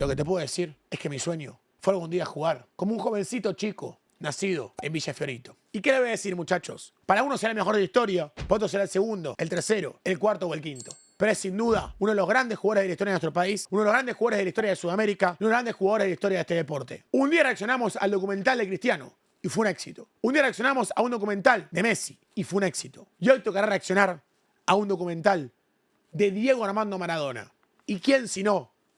Lo que te puedo decir es que mi sueño fue algún día jugar como un jovencito chico nacido en Villa Fiorito. ¿Y qué le voy a decir, muchachos? Para uno será el mejor de la historia, para otro será el segundo, el tercero, el cuarto o el quinto. Pero es sin duda uno de los grandes jugadores de la historia de nuestro país, uno de los grandes jugadores de la historia de Sudamérica, uno de los grandes jugadores de la historia de este deporte. Un día reaccionamos al documental de Cristiano y fue un éxito. Un día reaccionamos a un documental de Messi y fue un éxito. Y hoy tocará reaccionar a un documental de Diego Armando Maradona. ¿Y quién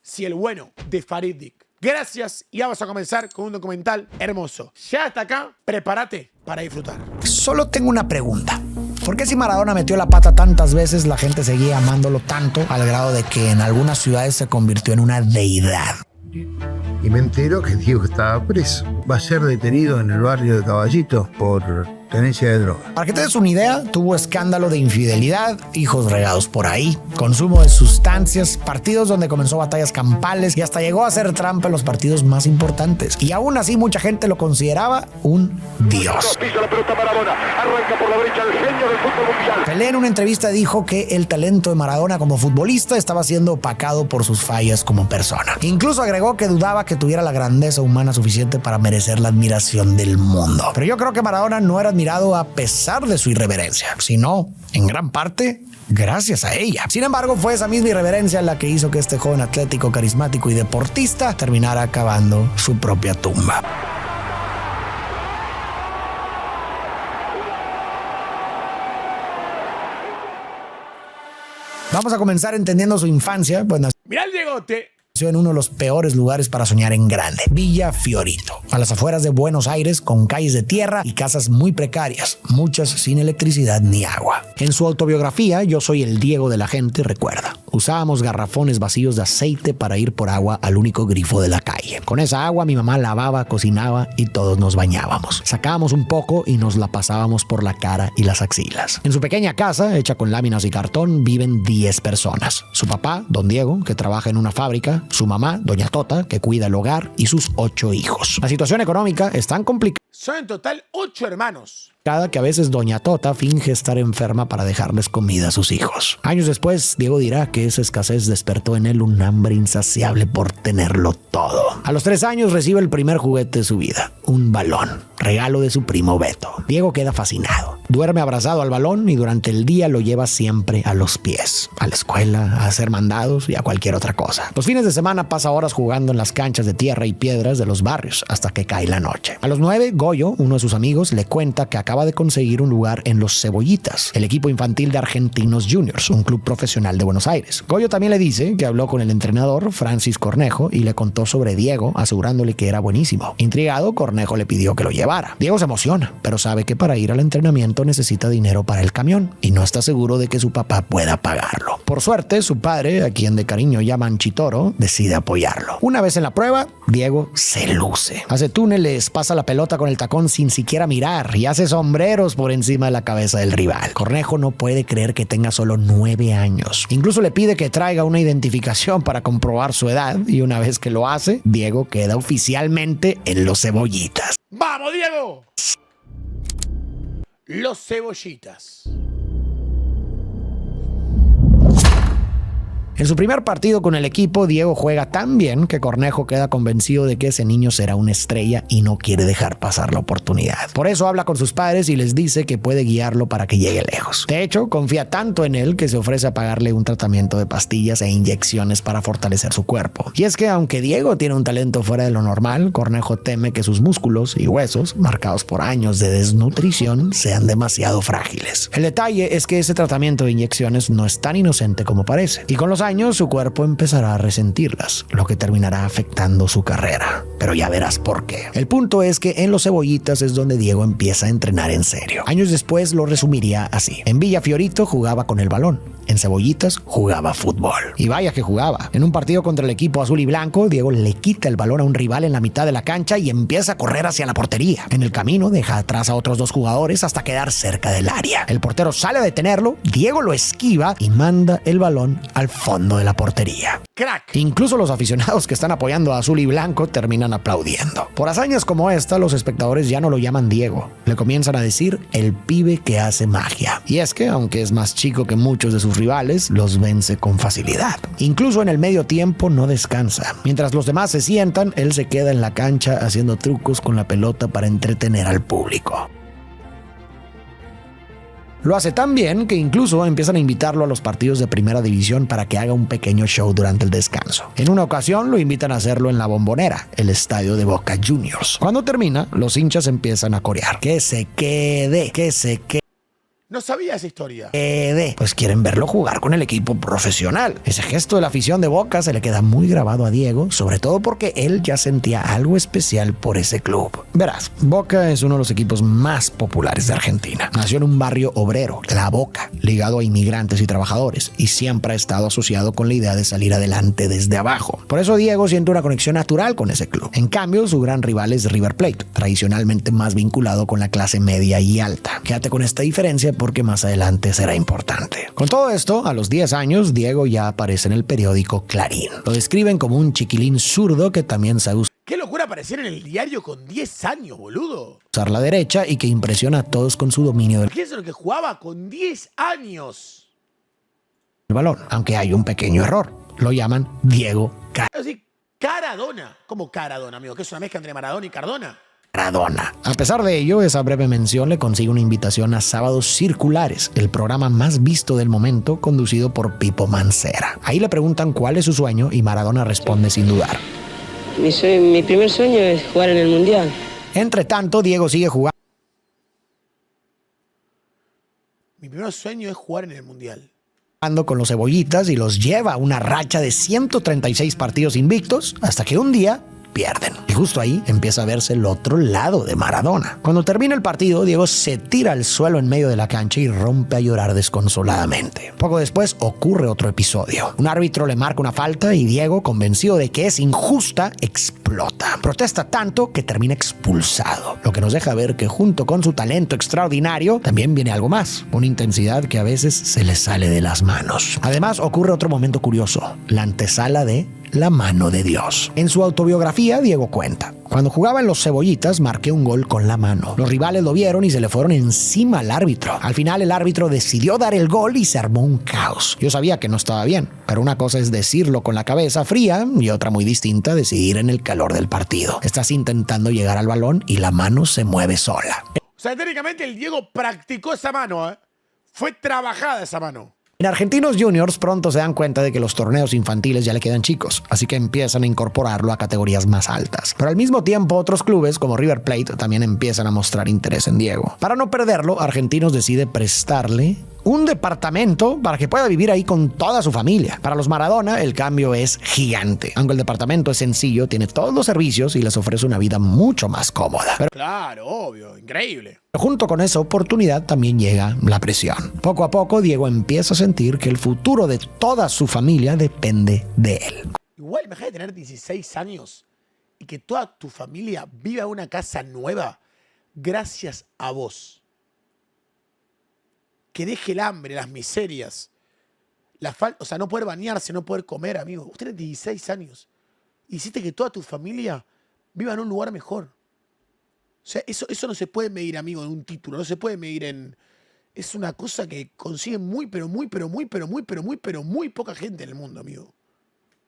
si el bueno de Farid Dick? Gracias y vamos a comenzar con un documental hermoso. Ya hasta acá, prepárate para disfrutar. Solo tengo una pregunta. ¿Por qué si Maradona metió la pata tantas veces, la gente seguía amándolo tanto al grado de que en algunas ciudades se convirtió en una deidad? Y me entero que Diego estaba preso. Va a ser detenido en el barrio de Caballito por tenencia de droga. Para que te des una idea, tuvo escándalo de infidelidad, hijos regados por ahí, consumo de sustancias, partidos donde comenzó batallas campales y hasta llegó a hacer trampa en los partidos más importantes. Y aún así mucha gente lo consideraba un dios. Pisa la pelota Maradona, arranca por la derecha el genio del fútbol mundial. Pelé en una entrevista dijo que el talento de Maradona como futbolista estaba siendo opacado por sus fallas como persona. Incluso agregó que dudaba que tuviera la grandeza humana suficiente para merecer la admiración del mundo. Pero yo creo que Maradona no era admirado a pesar de su irreverencia, sino, en gran parte, gracias a ella. Sin embargo, fue esa misma irreverencia la que hizo que este joven atlético, carismático y deportista terminara acabando su propia tumba. Vamos a comenzar entendiendo su infancia, pues Mirá el Diegote. nació en uno de los peores lugares para soñar en grande, Villa Fiorito, a las afueras de Buenos Aires, con calles de tierra y casas muy precarias, muchas sin electricidad ni agua. En su autobiografía, Yo soy el Diego de la gente, recuerda: usábamos garrafones vacíos de aceite para ir por agua al único grifo de la calle. Con esa agua mi mamá lavaba, cocinaba y todos nos bañábamos. Sacábamos un poco y nos la pasábamos por la cara y las axilas. En su pequeña casa, hecha con láminas y cartón, viven 10 personas. Su papá, don Diego, que trabaja en una fábrica, su mamá, doña Tota, que cuida el hogar, y sus 8 hijos. La situación económica es tan complicada Son en total 8 hermanos. que a veces doña Tota finge estar enferma para dejarles comida a sus hijos. Años después, Diego dirá que esa escasez despertó en él un hambre insaciable por tenerlo todo. A los 3 años recibe el primer juguete de su vida, un balón, regalo de su primo Beto. Diego queda fascinado. Duerme abrazado al balón y durante el día lo lleva siempre a los pies, a la escuela, a hacer mandados y a cualquier otra cosa. Los fines de semana pasa horas jugando en las canchas de tierra y piedras de los barrios hasta que cae la noche. A los 9, Goyo, uno de sus amigos, le cuenta que acaba de conseguir un lugar en los Cebollitas, el equipo infantil de Argentinos Juniors, un club profesional de Buenos Aires. Goyo también le dice que habló con el entrenador, Francis Cornejo, y le contó sobre Diego, asegurándole que era buenísimo. Intrigado, Cornejo le pidió que lo llevara. Diego se emociona, pero sabe que para ir al entrenamiento necesita dinero para el camión y no está seguro de que su papá pueda pagarlo. Por suerte, su padre, a quien de cariño llaman Chitoro, decide apoyarlo. Una vez en la prueba, Diego se luce. Hace túneles, pasa la pelota con el tacón sin siquiera mirar y hace sombreros por encima de la cabeza del rival. Cornejo no puede creer que tenga solo 9 años. Incluso le pide que traiga una identificación para comprobar su edad y una vez que lo hace, Diego queda oficialmente en los Cebollitas. ¡Vamos, Diego! Los Cebollitas. En su primer partido con el equipo, Diego juega tan bien que Cornejo queda convencido de que ese niño será una estrella y no quiere dejar pasar la oportunidad. Por eso habla con sus padres y les dice que puede guiarlo para que llegue lejos. De hecho, confía tanto en él que se ofrece a pagarle un tratamiento de pastillas e inyecciones para fortalecer su cuerpo. Y es que aunque Diego tiene un talento fuera de lo normal, Cornejo teme que sus músculos y huesos, marcados por años de desnutrición, sean demasiado frágiles. El detalle es que ese tratamiento de inyecciones no es tan inocente como parece. Y con los años su cuerpo empezará a resentirlas, lo que terminará afectando su carrera. Pero ya verás por qué. El punto es que en los Cebollitas es donde Diego empieza a entrenar en serio. Años después lo resumiría así: en Villa Fiorito jugaba con el balón, en Cebollitas jugaba fútbol. Y vaya que jugaba. En un partido contra el equipo azul y blanco, Diego le quita el balón a un rival en la mitad de la cancha y empieza a correr hacia la portería. En el camino deja atrás a otros 2 jugadores hasta quedar cerca del área. El portero sale a detenerlo, Diego lo esquiva y manda el balón al fondo de la portería. ¡Crack! Incluso los aficionados que están apoyando a azul y blanco terminan aplaudiendo. Por hazañas como esta, los espectadores ya no lo llaman Diego. Le comienzan a decir el pibe que hace magia. Y es que, aunque es más chico que muchos de sus rivales los vence con facilidad. Incluso en el medio tiempo no descansa. Mientras los demás se sientan, él se queda en la cancha haciendo trucos con la pelota para entretener al público. Lo hace tan bien que incluso empiezan a invitarlo a los partidos de primera división para que haga un pequeño show durante el descanso. En una ocasión lo invitan a hacerlo en la Bombonera, el estadio de Boca Juniors. Cuando termina, los hinchas empiezan a corear: ¡que se quede! ¡Que se quede! No sabía esa historia. Pues quieren verlo jugar con el equipo profesional. Ese gesto de la afición de Boca se le queda muy grabado a Diego, sobre todo porque él ya sentía algo especial por ese club. Verás, Boca es uno de los equipos más populares de Argentina. Nació en un barrio obrero, La Boca, ligado a inmigrantes y trabajadores, y siempre ha estado asociado con la idea de salir adelante desde abajo. Por eso Diego siente una conexión natural con ese club. En cambio, su gran rival es River Plate, tradicionalmente más vinculado con la clase media y alta. Quédate con esta diferencia porque más adelante será importante. Con todo esto, a los 10 años, Diego ya aparece en el periódico Clarín. Lo describen como un chiquilín zurdo que también sabe ¡Qué locura aparecer en el diario con 10 años, boludo! usar la derecha y que impresiona a todos con su dominio del Fíjense lo que jugaba con 10 años. balón, aunque hay un pequeño error. Lo llaman Diego Así, Caradona. ¿Cómo Caradona, amigo? ¿Que es una mezcla entre Maradona y Cardona? Maradona. A pesar de ello, esa breve mención le consigue una invitación a Sábados Circulares, el programa más visto del momento, conducido por Pipo Mancera. Ahí le preguntan cuál es su sueño y Maradona responde sin dudar: Mi primer sueño es jugar en el Mundial. Entre tanto, Diego sigue jugando Mi primer sueño es jugar en el Mundial. con los cebollitas y los lleva a una racha de 136 partidos invictos, hasta que un día pierden. Y justo ahí empieza a verse el otro lado de Maradona. Cuando termina el partido, Diego se tira al suelo en medio de la cancha y rompe a llorar desconsoladamente. Poco después ocurre otro episodio. Un árbitro le marca una falta y Diego, convencido de que es injusta, explota. Protesta tanto que termina expulsado, lo que nos deja ver que junto con su talento extraordinario también viene algo más, una intensidad que a veces se le sale de las manos. Además, ocurre otro momento curioso, la antesala de La mano de Dios. En su autobiografía, Diego cuenta: cuando jugaba en los Cebollitas, marqué un gol con la mano. Los rivales lo vieron y se le fueron encima al árbitro. Al final, el árbitro decidió dar el gol y se armó un caos. Yo sabía que no estaba bien, pero una cosa es decirlo con la cabeza fría y otra muy distinta, decidir en el calor del partido. Estás intentando llegar al balón y la mano se mueve sola. O sea, técnicamente el Diego practicó esa mano, ¿eh? Fue trabajada esa mano. En Argentinos Juniors pronto se dan cuenta de que los torneos infantiles ya le quedan chicos, así que empiezan a incorporarlo a categorías más altas. Pero al mismo tiempo otros clubes como River Plate también empiezan a mostrar interés en Diego. Para no perderlo, Argentinos decide prestarle un departamento para que pueda vivir ahí con toda su familia. Para los Maradona el cambio es gigante. Aunque el departamento es sencillo, tiene todos los servicios y les ofrece una vida mucho más cómoda. Pero Claro, obvio, increíble. junto con esa oportunidad también llega la presión. Poco a poco Diego empieza a sentir que el futuro de toda su familia depende de él. Igual, imagínate tener 16 años y que toda tu familia viva en una casa nueva gracias a vos. Que deje el hambre, las miserias, la falta, o sea, no poder bañarse, no poder comer, amigo. Usted tiene 16 años. Hiciste que toda tu familia viva en un lugar mejor. O sea, eso no se puede medir, amigo, en un título. No se puede medir en... Es una cosa que consigue muy poca gente en el mundo, amigo.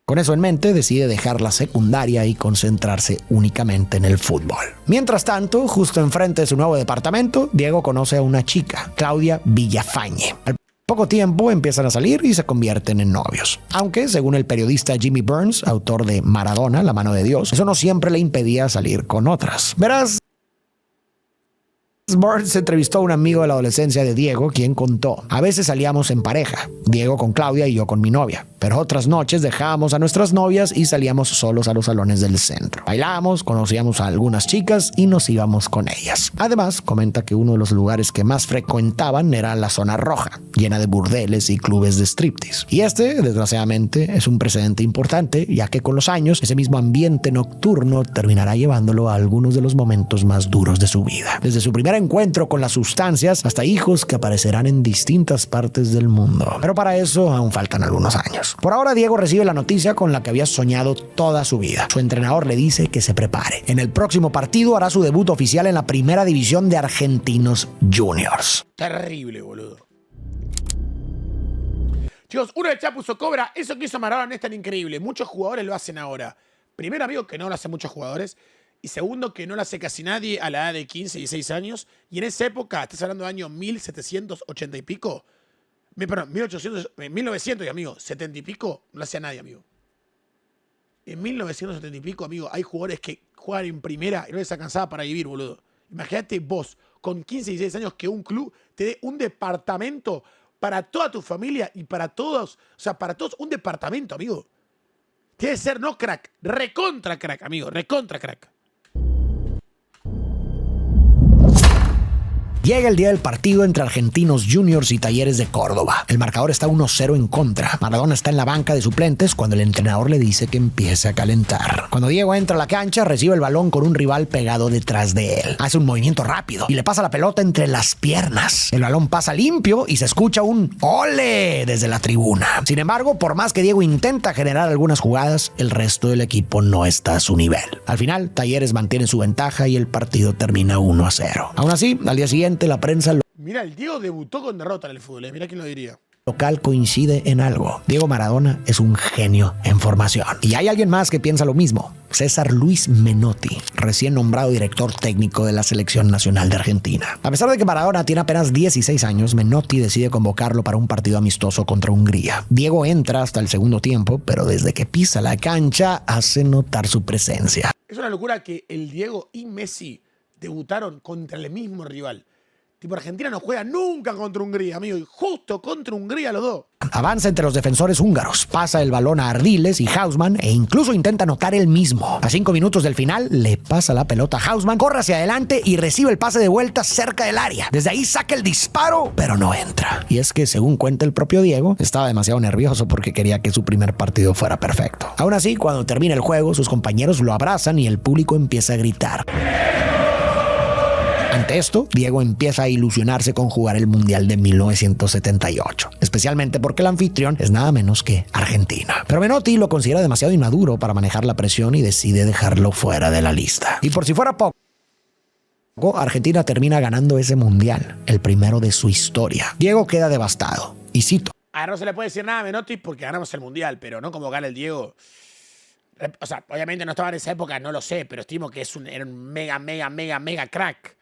Con eso en mente, decide dejar la secundaria y concentrarse únicamente en el fútbol. Mientras tanto, justo enfrente de su nuevo departamento, Diego conoce a una chica, Claudia Villafañe. Al poco tiempo empiezan a salir y se convierten en novios. Aunque, según el periodista Jimmy Burns, autor de Maradona, La mano de Dios, eso no siempre le impedía salir con otras. Verás, Burns entrevistó a un amigo de la adolescencia de Diego, quien contó: a veces salíamos en pareja, Diego con Claudia y yo con mi novia, pero otras noches dejábamos a nuestras novias y salíamos solos a los salones del centro. Bailábamos, conocíamos a algunas chicas y nos íbamos con ellas. Además, comenta que uno de los lugares que más frecuentaban era la zona roja, llena de burdeles y clubes de striptease. Y desgraciadamente, es un precedente importante, ya que con los años, ese mismo ambiente nocturno terminará llevándolo a algunos de los momentos más duros de su vida. Desde su primer encuentro con las sustancias hasta hijos que aparecerán en distintas partes del mundo. Pero para eso aún faltan algunos años. Por ahora, Diego recibe la noticia con la que había soñado toda su vida. Su entrenador le dice que se prepare. En el próximo partido hará su debut oficial en la primera división de Argentinos Juniors. Terrible, boludo. Chicos, uno de Chapu puso Cobra. Eso que hizo Maradona no es tan increíble. Muchos jugadores lo hacen ahora. Primero, amigo, que no lo hacen muchos jugadores. Y segundo, que no lo hace casi nadie a la edad de 15, 16 años. Y en esa época, estás hablando de año 1780 y pico. Perdón, 1900, amigo, 70 y pico, no lo hacía nadie, amigo. En 1970 y pico, amigo, hay jugadores que juegan en primera y no les alcanzaba para vivir, boludo. Imagínate vos, con 15, 16 años, que un club te dé un departamento para toda tu familia y para todos, o sea, para todos, un departamento, amigo. Tiene que ser, no crack, recontra crack, amigo, recontra crack. Llega el día del partido entre Argentinos Juniors y Talleres de Córdoba. El marcador está 1-0 en contra. Maradona está en la banca de suplentes cuando el entrenador le dice que empiece a calentar. Cuando Diego entra a la cancha, recibe el balón con un rival pegado detrás de él. Hace un movimiento rápido y le pasa la pelota entre las piernas. El balón pasa limpio y se escucha un ¡ole! Desde la tribuna. Sin embargo, por más que Diego intenta generar algunas jugadas, el resto del equipo no está a su nivel. Al final, Talleres mantiene su ventaja y el partido termina 1-0. Aún así, al día siguiente, la prensa Mira, el Diego debutó con derrota en el fútbol, mira quién lo diría. local coincide en algo. Diego Maradona es un genio en formación. Y hay alguien más que piensa lo mismo. César Luis Menotti, recién nombrado director técnico de la Selección Nacional de Argentina. A pesar de que Maradona tiene apenas 16 años, Menotti decide convocarlo para un partido amistoso contra Hungría. Diego entra hasta el segundo tiempo, pero desde que pisa la cancha hace notar su presencia. Es una locura que el Diego y Messi debutaron contra el mismo rival. Tipo, Argentina no juega nunca contra Hungría, amigo. Y justo contra Hungría los dos. Avanza entre los defensores húngaros, pasa el balón a Ardiles y Haussmann e incluso intenta anotar él mismo. A 5 minutos del final, le pasa la pelota a Haussmann, corre hacia adelante y recibe el pase de vuelta cerca del área. Desde ahí saca el disparo, pero no entra. Y es que, según cuenta el propio Diego, estaba demasiado nervioso porque quería que su primer partido fuera perfecto. Aún así, cuando termina el juego, sus compañeros lo abrazan y el público empieza a gritar. Ante esto, Diego empieza a ilusionarse con jugar el Mundial de 1978, especialmente porque el anfitrión es nada menos que Argentina. Pero Menotti lo considera demasiado inmaduro para manejar la presión y decide dejarlo fuera de la lista. Y por si fuera poco, Argentina termina ganando ese Mundial, el primero de su historia. Diego queda devastado, y cito: Ahora no se le puede decir nada a Menotti porque ganamos el Mundial, pero no como gana el Diego. O sea, obviamente no estaba en esa época, no lo sé, pero estimo que era un mega crack.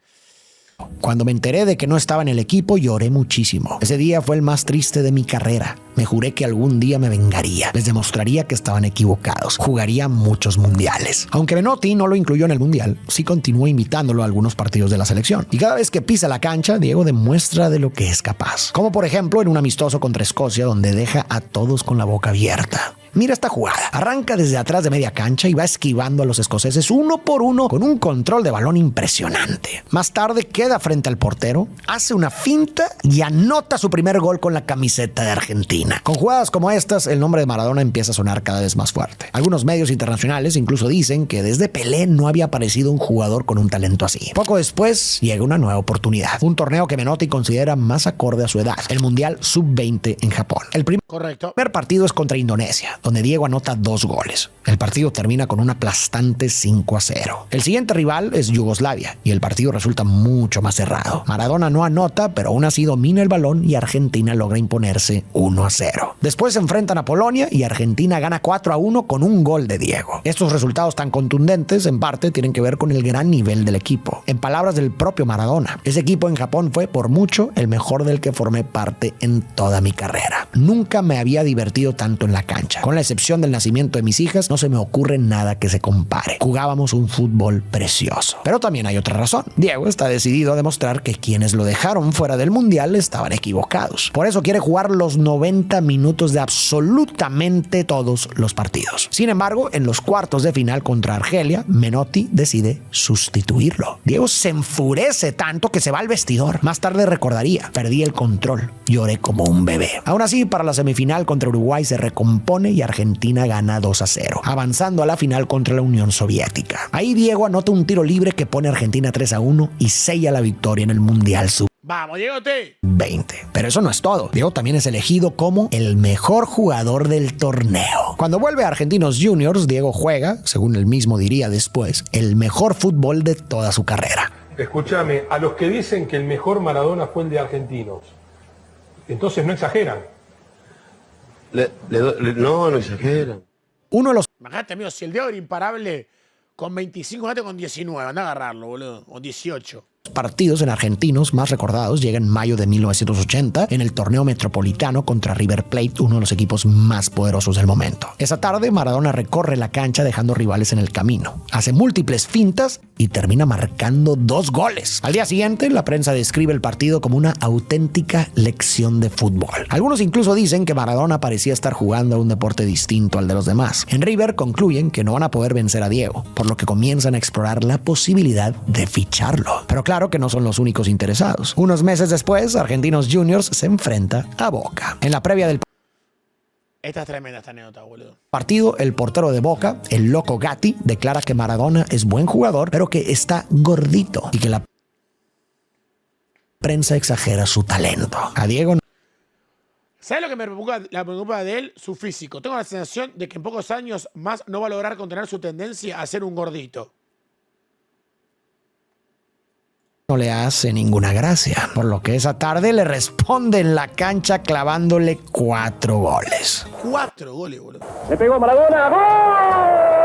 Cuando me enteré de que no estaba en el equipo, lloré muchísimo. Ese día fue el más triste de mi carrera. Me juré que algún día me vengaría. Les demostraría que estaban equivocados. Jugaría muchos mundiales. Aunque Menotti no lo incluyó en el mundial, sí continuó invitándolo a algunos partidos de la selección. Y cada vez que pisa la cancha, Diego demuestra de lo que es capaz. Como por ejemplo en un amistoso contra Escocia, donde deja a todos con la boca abierta. Mira esta jugada. Arranca desde atrás de media cancha y va esquivando a los escoceses uno por uno con un control de balón impresionante. Más tarde queda frente al portero, hace una finta y anota su primer gol con la camiseta de Argentina. Con jugadas como estas, el nombre de Maradona empieza a sonar cada vez más fuerte. Algunos medios internacionales incluso dicen que desde Pelé no había aparecido un jugador con un talento así. Poco después llega una nueva oportunidad. Un torneo que Menotti considera más acorde a su edad. El Mundial Sub-20 en Japón. El primer partido es contra Indonesia, donde Diego anota 2 goles. El partido termina con un aplastante 5-0. El siguiente rival es Yugoslavia y el partido resulta mucho más cerrado. Maradona no anota, pero aún así domina el balón y Argentina logra imponerse 1-0. Después se enfrentan a Polonia y Argentina gana 4-1 con un gol de Diego. Estos resultados tan contundentes en parte tienen que ver con el gran nivel del equipo. En palabras del propio Maradona, ese equipo en Japón fue por mucho el mejor del que formé parte en toda mi carrera. Nunca me había divertido tanto en la cancha. Con la excepción del nacimiento de mis hijas, no se me ocurre nada que se compare. Jugábamos un fútbol precioso. Pero también hay otra razón. Diego está decidido a demostrar que quienes lo dejaron fuera del Mundial estaban equivocados. Por eso quiere jugar los 90 minutos de absolutamente todos los partidos. Sin embargo, en los cuartos de final contra Argelia, Menotti decide sustituirlo. Diego se enfurece tanto que se va al vestidor. Más tarde recordaría: perdí el control, lloré como un bebé. Aún así, para la semifinal contra Uruguay se recompone y Argentina gana 2-0, avanzando a la final contra la Unión Soviética. Ahí Diego anota un tiro libre que pone a Argentina 3-1 y sella la victoria en el Mundial ¡Vamos, Diegote! 20. Pero eso no es todo. Diego también es elegido como el mejor jugador del torneo. Cuando vuelve a Argentinos Juniors, Diego juega, según él mismo diría después, el mejor fútbol de toda su carrera. Escúchame, a los que dicen que el mejor Maradona fue el de Argentinos, entonces no exageran. No exageran. Uno de los Imagínate, amigo, si el Diego era imparable con 25, imagínate con 19. Anda a agarrarlo, boludo. O 18. partidos en argentinos más recordados llega en mayo de 1980 en el torneo metropolitano contra River Plate, uno de los equipos más poderosos del momento. Esa tarde Maradona recorre la cancha dejando rivales en el camino, hace múltiples fintas y termina marcando 2 goles. Al día siguiente la prensa describe el partido como una auténtica lección de fútbol. Algunos incluso dicen que Maradona parecía estar jugando a un deporte distinto al de los demás. En River concluyen que no van a poder vencer a Diego, por lo que comienzan a explorar la posibilidad de ficharlo. Pero claro que no son los únicos interesados. Unos meses después, Argentinos Juniors se enfrenta a Boca. En la previa del Esta es tremenda esta anécdota, boludo. partido, el portero de Boca, el loco Gatti, declara que Maradona es buen jugador, pero que está gordito y que la prensa exagera su talento. A Diego ¿Sabes lo que me preocupa de él? Su físico. Tengo la sensación de que en pocos años más no va a lograr contener su tendencia a ser un gordito. no le hace ninguna gracia, por lo que esa tarde le responde en la cancha clavándole 4 goles. 4 goles, boludo. Le pegó Maradona.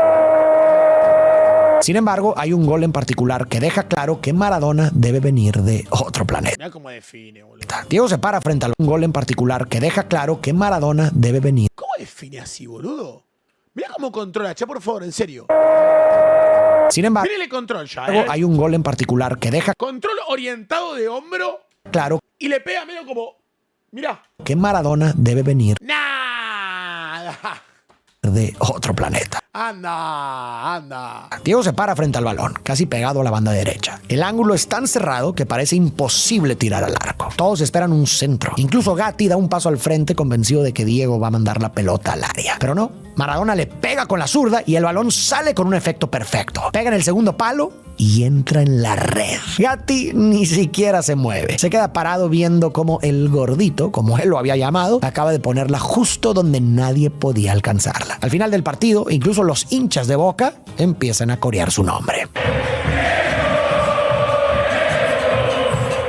¡Gol! Sin embargo, hay un gol en particular que deja claro que Maradona debe venir de otro planeta. Mira cómo define, boludo. Diego se para frente al un gol en particular que deja claro que Maradona debe venir. ¿Cómo define así, boludo? Mira cómo controla, che, por favor, en serio. Sin embargo, Mírale control ya, hay un gol en particular que deja Control orientado de hombro claro y le pega medio como... Mirá. que Maradona debe venir Nada. de otro planeta. Anda. Diego se para frente al balón, casi pegado a la banda derecha. El ángulo es tan cerrado que parece imposible tirar al arco. Todos esperan un centro. Incluso Gatti da un paso al frente convencido de que Diego va a mandar la pelota al área. Pero no, Maradona le pega con la zurda y el balón sale con un efecto perfecto. Pega en el segundo palo y entra en la red. Gatti ni siquiera se mueve. Se queda parado viendo cómo el gordito, como él lo había llamado, acaba de ponerla justo donde nadie podía alcanzarla. Al final del partido, incluso los hinchas de Boca empiezan a corear su nombre.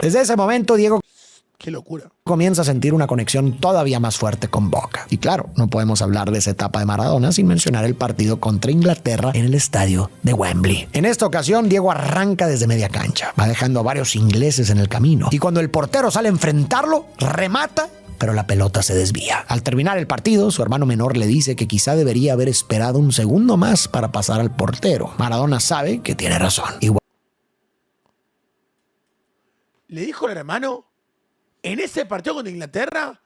Desde ese momento, Diego Qué locura. comienza a sentir una conexión todavía más fuerte con Boca. Y claro, no podemos hablar de esa etapa de Maradona sin mencionar el partido contra Inglaterra en el estadio de Wembley. En esta ocasión, Diego arranca desde media cancha, va dejando a varios ingleses en el camino. Y cuando el portero sale a enfrentarlo, remata, pero la pelota se desvía. Al terminar el partido, su hermano menor le dice que quizá debería haber esperado un segundo más para pasar al portero. Maradona sabe que tiene razón. Igual Le dijo el hermano, en ese partido contra Inglaterra,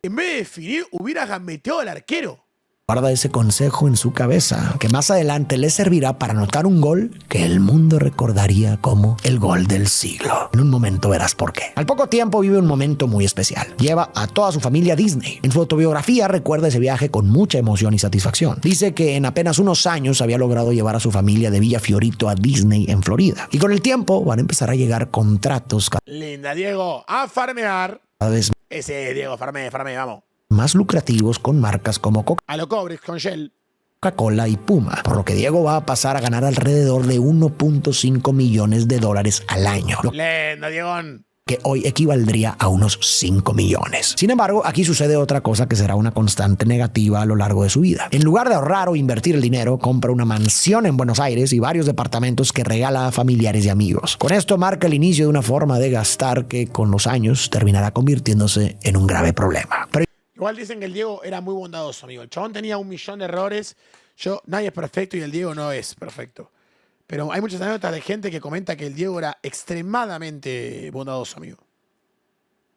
en vez de definir, hubiera gambeteado al arquero. guarda ese consejo en su cabeza, que más adelante le servirá para anotar un gol que el mundo recordaría como el gol del siglo. En un momento verás por qué. Al poco tiempo vive un momento muy especial. Lleva a toda su familia a Disney. En su autobiografía recuerda ese viaje con mucha emoción y satisfacción. Dice que en apenas unos años había logrado llevar a su familia de Villa Fiorito a Disney en Florida. Y con el tiempo van a empezar a llegar contratos Linda, Diego. A farmear. cada vez Ese, Diego, farme, vamos. más lucrativos con marcas como A lo Cobrex con Shell. Coca-Cola y Puma, por lo que Diego va a pasar a ganar alrededor de 1.5 millones de dólares al año, lo Linda, Diegón. que hoy equivaldría a unos 5 millones. Sin embargo, aquí sucede otra cosa que será una constante negativa a lo largo de su vida. En lugar de ahorrar o invertir el dinero, compra una mansión en Buenos Aires y varios departamentos que regala a familiares y amigos. Con esto marca el inicio de una forma de gastar que con los años terminará convirtiéndose en un grave problema. Pero Igual dicen que el Diego era muy bondadoso, amigo. El chabón tenía 1 millón de errores. Nadie es perfecto y el Diego no es perfecto. Pero hay muchas anécdotas de gente que comenta que el Diego era extremadamente bondadoso, amigo.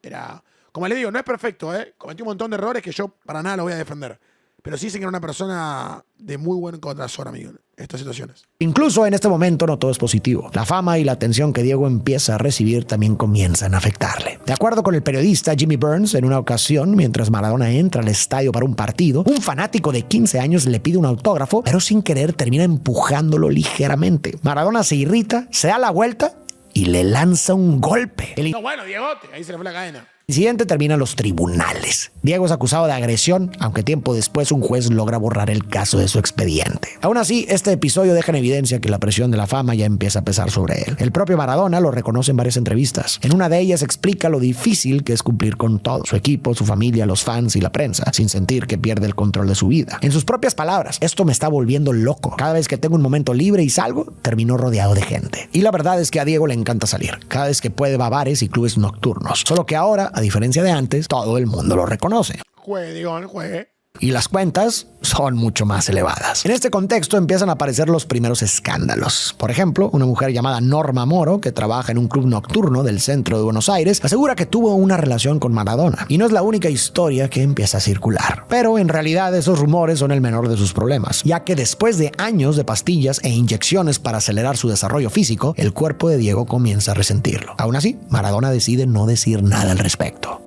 Era, como le digo, no es perfecto, ¿eh? Cometió un montón de errores que yo para nada lo voy a defender. Pero sí dicen que era una persona de muy buen corazón, amigo, en estas situaciones. incluso en este momento no todo es positivo. La fama y la atención que Diego empieza a recibir también comienzan a afectarle. De acuerdo con el periodista Jimmy Burns, en una ocasión, mientras Maradona entra al estadio para un partido, un fanático de 15 años le pide un autógrafo, pero sin querer termina empujándolo ligeramente. Maradona se irrita, se da la vuelta y le lanza un golpe. No, bueno, Diegote, ahí se le fue la cadena. El incidente termina en los tribunales. Diego es acusado de agresión, aunque tiempo después un juez logra borrar el caso de su expediente. Aún así, este episodio deja en evidencia que la presión de la fama ya empieza a pesar sobre él. El propio Maradona lo reconoce en varias entrevistas. En una de ellas explica lo difícil que es cumplir con todo: su equipo, su familia, los fans y la prensa, sin sentir que pierde el control de su vida. En sus propias palabras: esto me está volviendo loco. Cada vez que tengo un momento libre y salgo, termino rodeado de gente. Y la verdad es que a Diego le encanta salir. Cada vez que puede va a bares y clubes nocturnos. Solo que ahora, a diferencia de antes, todo el mundo lo reconoce. Juegue. Y las cuentas son mucho más elevadas. En este contexto empiezan a aparecer los primeros escándalos. Por ejemplo, una mujer llamada Norma Moro, que trabaja en un club nocturno del centro de Buenos Aires, asegura que tuvo una relación con Maradona. Y no es la única historia que empieza a circular. Pero en realidad esos rumores son el menor de sus problemas, ya que después de años de pastillas e inyecciones para acelerar su desarrollo físico, el cuerpo de Diego comienza a resentirlo. Aún así, Maradona decide no decir nada al respecto.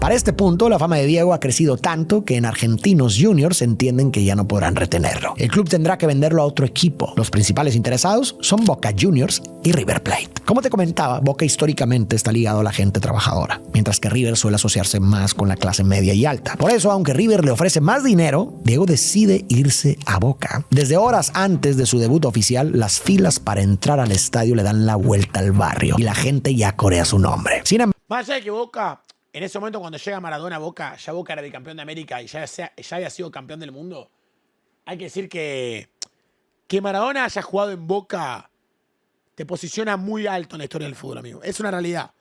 Para este punto, la fama de Diego ha crecido tanto que en Argentinos Juniors entienden que ya no podrán retenerlo. El club tendrá que venderlo a otro equipo. Los principales interesados son Boca Juniors y River Plate. Como te comentaba, Boca históricamente está ligado a la gente trabajadora, mientras que River suele asociarse más con la clase media y alta. Por eso, aunque River le ofrece más dinero, Diego decide irse a Boca. Desde horas antes de su debut oficial, las filas para entrar al estadio le dan la vuelta al barrio y la gente ya corea su nombre. Sin embargo, Más allá de que Boca, en ese momento cuando llega Maradona a Boca, ya Boca era bicampeón de América y ya había sido campeón del mundo, hay que decir que Maradona haya jugado en Boca te posiciona muy alto en la historia del fútbol, amigo. Es una realidad.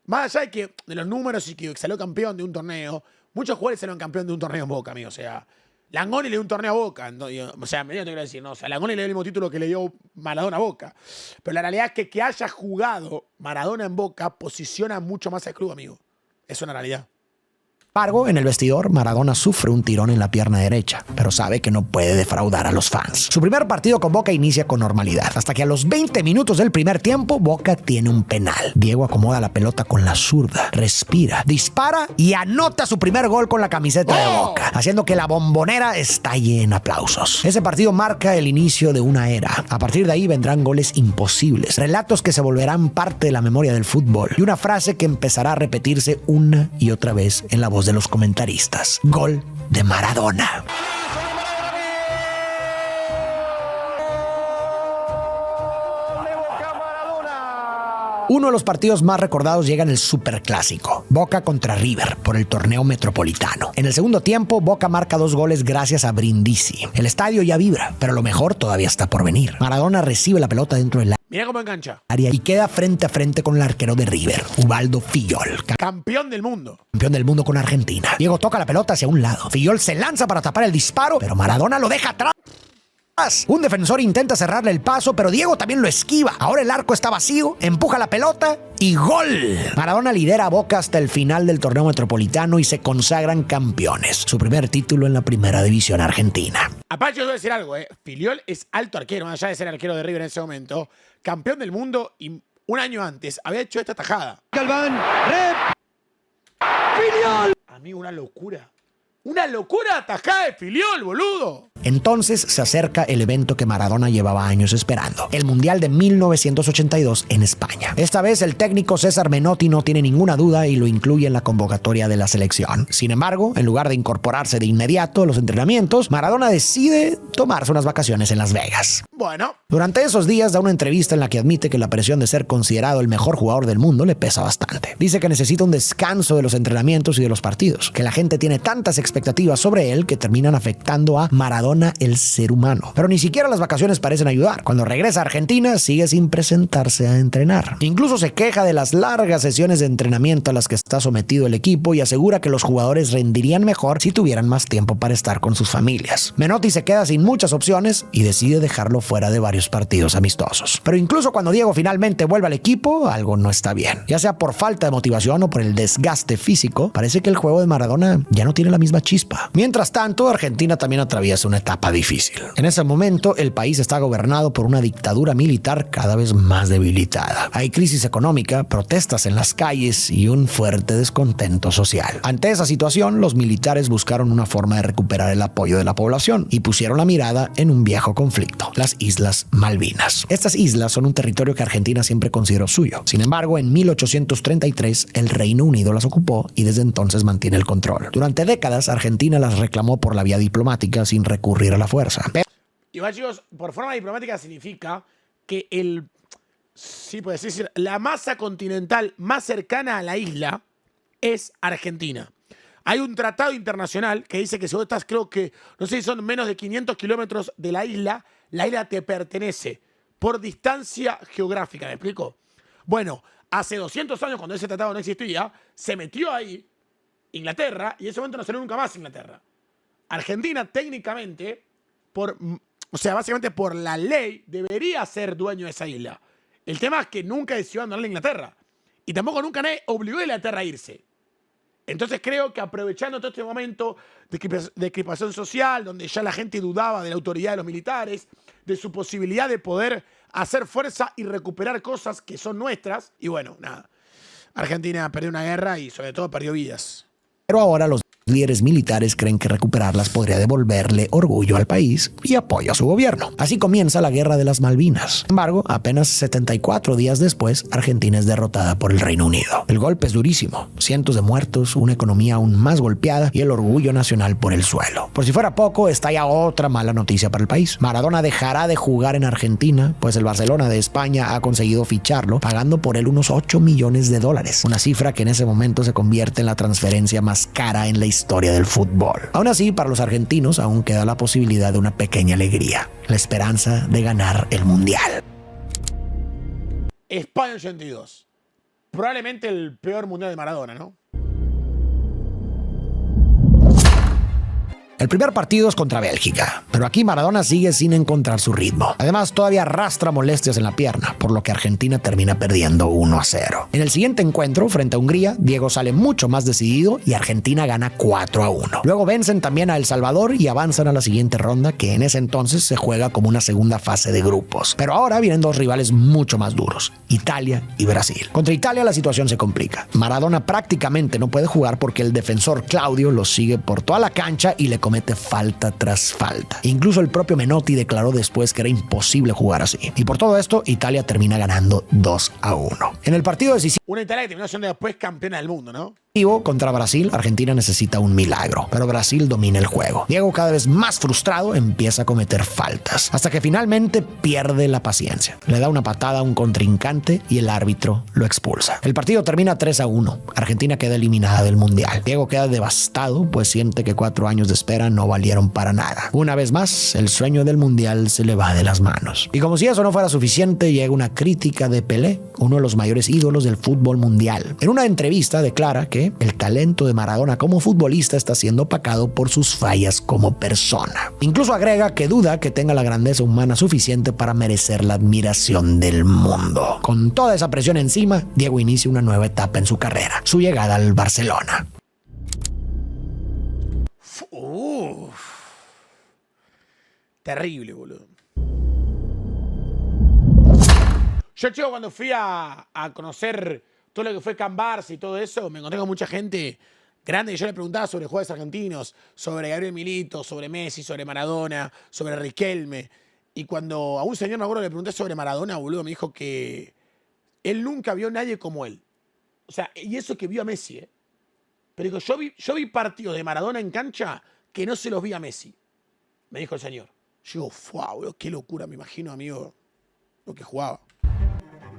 Más allá de los números y que salió campeón de un torneo, muchos jugadores salieron campeón de un torneo en Boca, amigo. O sea, Langoni le dio un torneo a Boca. O sea, me quiero decir, no. O sea, Langoni le dio el mismo título que le dio Maradona a Boca. Pero la realidad es que haya jugado Maradona en Boca posiciona mucho más al club, amigo. Es una realidad. en el vestidor, Maradona sufre un tirón en la pierna derecha, pero sabe que no puede defraudar a los fans. Su primer partido con Boca inicia con normalidad, hasta que a los 20 minutos del primer tiempo, Boca tiene un penal. Diego acomoda la pelota con la zurda, respira, dispara y anota su primer gol con la camiseta de Boca, haciendo que la Bombonera estalle en aplausos. Ese partido marca el inicio de una era. A partir de ahí vendrán goles imposibles, relatos que se volverán parte de la memoria del fútbol y una frase que empezará a repetirse una y otra vez en la voz de los comentaristas: gol de Maradona. Uno de los partidos más recordados llega en el Superclásico, Boca contra River, por el torneo metropolitano. En el segundo tiempo, Boca marca 2 goles gracias a Brindisi. El estadio ya vibra, pero lo mejor todavía está por venir. Maradona recibe la pelota dentro del Mira cómo engancha. área y queda frente a frente con el arquero de River, Ubaldo Fillol. Campeón del mundo. Campeón del mundo con Argentina. Diego toca la pelota hacia un lado. Fillol se lanza para tapar el disparo, pero Maradona lo deja atrás. Un defensor intenta cerrarle el paso, pero Diego también lo esquiva. Ahora el arco está vacío, empuja la pelota y ¡gol! Maradona lidera a Boca hasta el final del torneo metropolitano y se consagran campeones. Su primer título en la primera división argentina. Aparte, yo voy a decir algo, Filiol es alto arquero, más allá de ser arquero de River en ese momento. Campeón del mundo y un año antes había hecho esta tajada. Galván, Filiol. Amigo, una locura. ¡Una locura atajada de Filiol, boludo! Entonces se acerca el evento que Maradona llevaba años esperando, el Mundial de 1982 en España. Esta vez el técnico César Menotti no tiene ninguna duda y lo incluye en la convocatoria de la selección. Sin embargo, en lugar de incorporarse de inmediato a los entrenamientos, Maradona decide tomarse unas vacaciones en Las Vegas. Bueno. Durante esos días da una entrevista en la que admite que la presión de ser considerado el mejor jugador del mundo le pesa bastante. Dice que necesita un descanso de los entrenamientos y de los partidos, que la gente tiene tantas expectativas sobre él que terminan afectando a Maradona el ser humano. Pero ni siquiera las vacaciones parecen ayudar. Cuando regresa a Argentina, sigue sin presentarse a entrenar. Incluso se queja de las largas sesiones de entrenamiento a las que está sometido el equipo y asegura que los jugadores rendirían mejor si tuvieran más tiempo para estar con sus familias. Menotti se queda sin muchas opciones y decide dejarlo fuera de varios partidos amistosos. Pero incluso cuando Diego finalmente vuelve al equipo, algo no está bien. Ya sea por falta de motivación o por el desgaste físico, parece que el juego de Maradona ya no tiene la misma chispa. Mientras tanto, Argentina también atraviesa una etapa etapa difícil. En ese momento, el país está gobernado por una dictadura militar cada vez más debilitada. Hay crisis económica, protestas en las calles y un fuerte descontento social. Ante esa situación, los militares buscaron una forma de recuperar el apoyo de la población y pusieron la mirada en un viejo conflicto, las Islas Malvinas. Estas islas son un territorio que Argentina siempre consideró suyo. Sin embargo, en 1833, el Reino Unido las ocupó y desde entonces mantiene el control. Durante décadas, Argentina las reclamó por la vía diplomática sin recurrir a la fuerza. Igual, chicos, por forma diplomática significa que sí, puedes decir, la masa continental más cercana a la isla es Argentina. Hay un tratado internacional que dice que si vos estás, creo que, no sé si son menos de 500 kilómetros de la isla te pertenece por distancia geográfica, ¿me explico? Bueno, hace 200 años, cuando ese tratado no existía, se metió ahí Inglaterra y en ese momento no salió nunca más Inglaterra. Argentina técnicamente, básicamente por la ley, debería ser dueño de esa isla. El tema es que nunca decidió abandonar a Inglaterra. Y tampoco nunca nadie obligó a Inglaterra a irse. Entonces creo que aprovechando todo este momento de crispación social, donde ya la gente dudaba de la autoridad de los militares, de su posibilidad de poder hacer fuerza y recuperar cosas que son nuestras, y bueno, nada. Argentina perdió una guerra y sobre todo perdió vidas. Pero ahora los líderes militares creen que recuperarlas podría devolverle orgullo al país y apoyo a su gobierno. Así comienza la Guerra de las Malvinas. Sin embargo, apenas 74 días después, Argentina es derrotada por el Reino Unido. El golpe es durísimo. Cientos de muertos, una economía aún más golpeada y el orgullo nacional por el suelo. Por si fuera poco, estalla otra mala noticia para el país. Maradona dejará de jugar en Argentina, pues el Barcelona de España ha conseguido ficharlo, pagando por él unos $8 millones. Una cifra que en ese momento se convierte en la transferencia más cara en la historia del fútbol. Aún así, para los argentinos aún queda la posibilidad de una pequeña alegría, la esperanza de ganar el Mundial. España 82. Probablemente el peor Mundial de Maradona, ¿no? El primer partido es contra Bélgica, pero aquí Maradona sigue sin encontrar su ritmo. Además, todavía arrastra molestias en la pierna, por lo que Argentina termina perdiendo 1-0. En el siguiente encuentro, frente a Hungría, Diego sale mucho más decidido y Argentina gana 4-1. Luego vencen también a El Salvador y avanzan a la siguiente ronda, que en ese entonces se juega como una segunda fase de grupos. Pero ahora vienen dos rivales mucho más duros, Italia y Brasil. Contra Italia la situación se complica. Maradona prácticamente no puede jugar porque el defensor Claudio lo sigue por toda la cancha y le comete falta tras falta. Incluso el propio Menotti declaró después que era imposible jugar así. Y por todo esto, Italia termina ganando 2-1. En el partido decisivo, una Italia que terminó siendo después campeona del mundo, ¿no? contra Brasil, Argentina necesita un milagro, pero Brasil domina el juego. Diego, cada vez más frustrado, empieza a cometer faltas, hasta que finalmente pierde la paciencia. Le da una patada a un contrincante y el árbitro lo expulsa. El partido termina 3-1. Argentina queda eliminada del Mundial. Diego queda devastado, pues siente que 4 años de espera no valieron para nada. Una vez más, el sueño del Mundial se le va de las manos. Y como si eso no fuera suficiente, llega una crítica de Pelé, uno de los mayores ídolos del fútbol mundial. En una entrevista declara que el talento de Maradona como futbolista está siendo opacado por sus fallas como persona. Incluso agrega que duda que tenga la grandeza humana suficiente para merecer la admiración del mundo. Con toda esa presión encima, Diego inicia una nueva etapa en su carrera, su llegada al Barcelona. Terrible, boludo. Yo, chico, cuando fui a conocer todo lo que fue Can Barça y todo eso, me encontré con mucha gente grande y yo le preguntaba sobre jugadores argentinos, sobre Gabriel Milito, sobre Messi, sobre Maradona, sobre Riquelme. Y cuando a un señor, me acuerdo, le pregunté sobre Maradona, boludo, me dijo que él nunca vio a nadie como él. O sea, y eso que vio a Messi, ¿eh? Pero dijo, yo vi partidos de Maradona en cancha que no se los vi a Messi. Me dijo el señor. Yo digo, ¡fua, boludo! Qué locura, me imagino, amigo, lo que jugaba.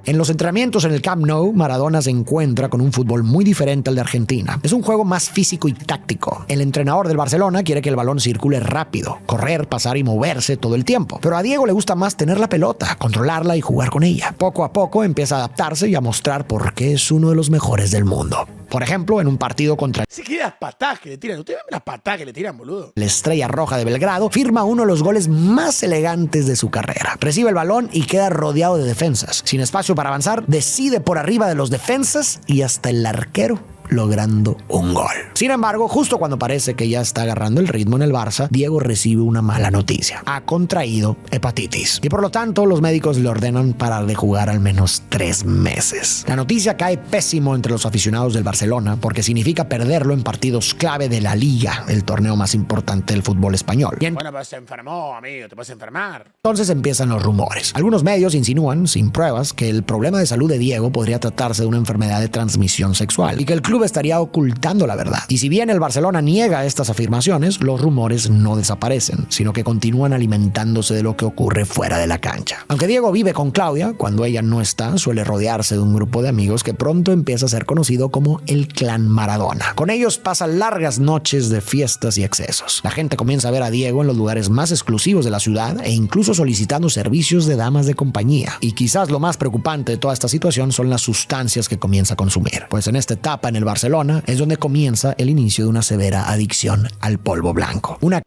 En los entrenamientos en el Camp Nou, Maradona se encuentra con un fútbol muy diferente al de Argentina. Es un juego más físico y táctico. El entrenador del Barcelona quiere que el balón circule rápido, correr, pasar y moverse todo el tiempo. Pero a Diego le gusta más tener la pelota, controlarla y jugar con ella. Poco a poco empieza a adaptarse y a mostrar por qué es uno de los mejores del mundo. Por ejemplo, en un partido contra Sí, que las patadas que le tiran. Ustedes ven las patadas que le tiran, boludo. la Estrella Roja de Belgrado, firma uno de los goles más elegantes de su carrera. Recibe el balón y queda rodeado de defensas. Sin espacio para avanzar, decide por arriba de los defensas y hasta el arquero logrando un gol. Sin embargo, justo cuando parece que ya está agarrando el ritmo en el Barça, Diego recibe una mala noticia. Ha contraído hepatitis y por lo tanto los médicos le ordenan parar de jugar al menos 3 meses. La noticia cae pésimo entre los aficionados del Barcelona porque significa perderlo en partidos clave de la Liga, el torneo más importante del fútbol español. Bueno, pues se enfermó, amigo, te puedes enfermar. Entonces empiezan los rumores. Algunos medios insinúan, sin pruebas, que el problema de salud de Diego podría tratarse de una enfermedad de transmisión sexual y que el club estaría ocultando la verdad. Y si bien el Barcelona niega estas afirmaciones, los rumores no desaparecen, sino que continúan alimentándose de lo que ocurre fuera de la cancha. Aunque Diego vive con Claudia, cuando ella no está, suele rodearse de un grupo de amigos que pronto empieza a ser conocido como el Clan Maradona. Con ellos pasa largas noches de fiestas y excesos. La gente comienza a ver a Diego en los lugares más exclusivos de la ciudad e incluso solicitando servicios de damas de compañía. Y quizás lo más preocupante de toda esta situación son las sustancias que comienza a consumir. Pues en esta etapa en el Barcelona es donde comienza el inicio de una severa adicción al polvo blanco. Una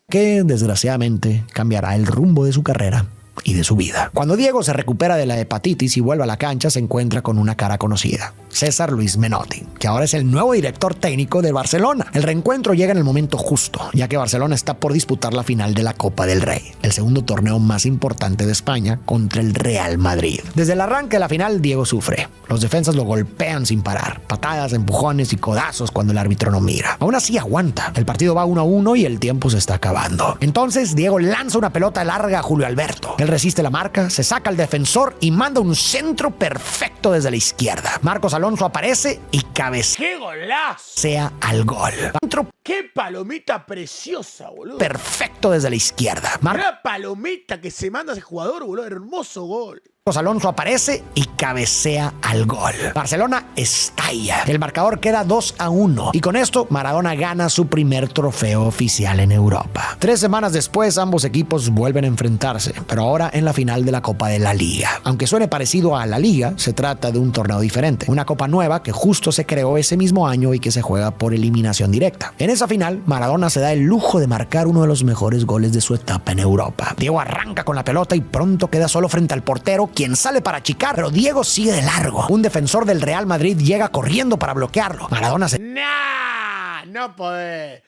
que desgraciadamente cambiará el rumbo de su carrera y de su vida. Cuando Diego se recupera de la hepatitis y vuelve a la cancha, se encuentra con una cara conocida, César Luis Menotti, que ahora es el nuevo director técnico de Barcelona. El reencuentro llega en el momento justo, ya que Barcelona está por disputar la final de la Copa del Rey, el segundo torneo más importante de España, contra el Real Madrid. Desde el arranque de la final, Diego sufre. Los defensas lo golpean sin parar, patadas, empujones y codazos cuando el árbitro no mira. Aún así aguanta. El partido va 1-1 y el tiempo se está acabando. Entonces Diego lanza una pelota larga a Julio Alberto. Él resiste la marca, se saca al defensor y manda un centro perfecto desde la izquierda. Marcos Alonso aparece y cabecea ¡Qué golazo! al gol. Centro ¡Qué palomita preciosa, boludo! perfecto desde la izquierda. Una palomita que se manda ese jugador, boludo. Hermoso gol. Alonso aparece y cabecea al gol. Barcelona estalla. El marcador queda 2-1 y con esto Maradona gana su primer trofeo oficial en Europa. 3 semanas después ambos equipos vuelven a enfrentarse, pero ahora en la final de la Copa de la Liga. Aunque suene parecido a la Liga, se trata de un torneo diferente. Una copa nueva que justo se creó ese mismo año y que se juega por eliminación directa. En esa final, Maradona se da el lujo de marcar uno de los mejores goles de su etapa en Europa. Diego arranca con la pelota y pronto queda solo frente al portero, quien sale para achicar, pero Diego sigue de largo. Un defensor del Real Madrid llega corriendo para bloquearlo. Maradona se... ¡Nah! No podés.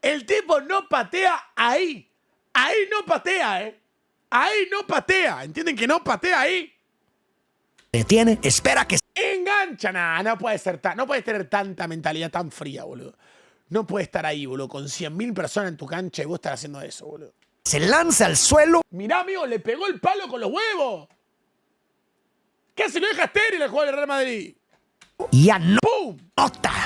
El tipo no patea ahí. Ahí no patea, ¿eh? Ahí no patea. ¿Entienden que no patea ahí? detiene, espera que... Engancha, nah, no puede tener tanta mentalidad tan fría, boludo. No puede estar ahí, boludo, con 100.000 personas en tu cancha y vos estar haciendo eso, boludo. Se lanza al suelo. Mirá, amigo, le pegó el palo con los huevos. ¿Qué hace? Lo deja estéril el jugador del Real Madrid. Y anota. ¡Pum!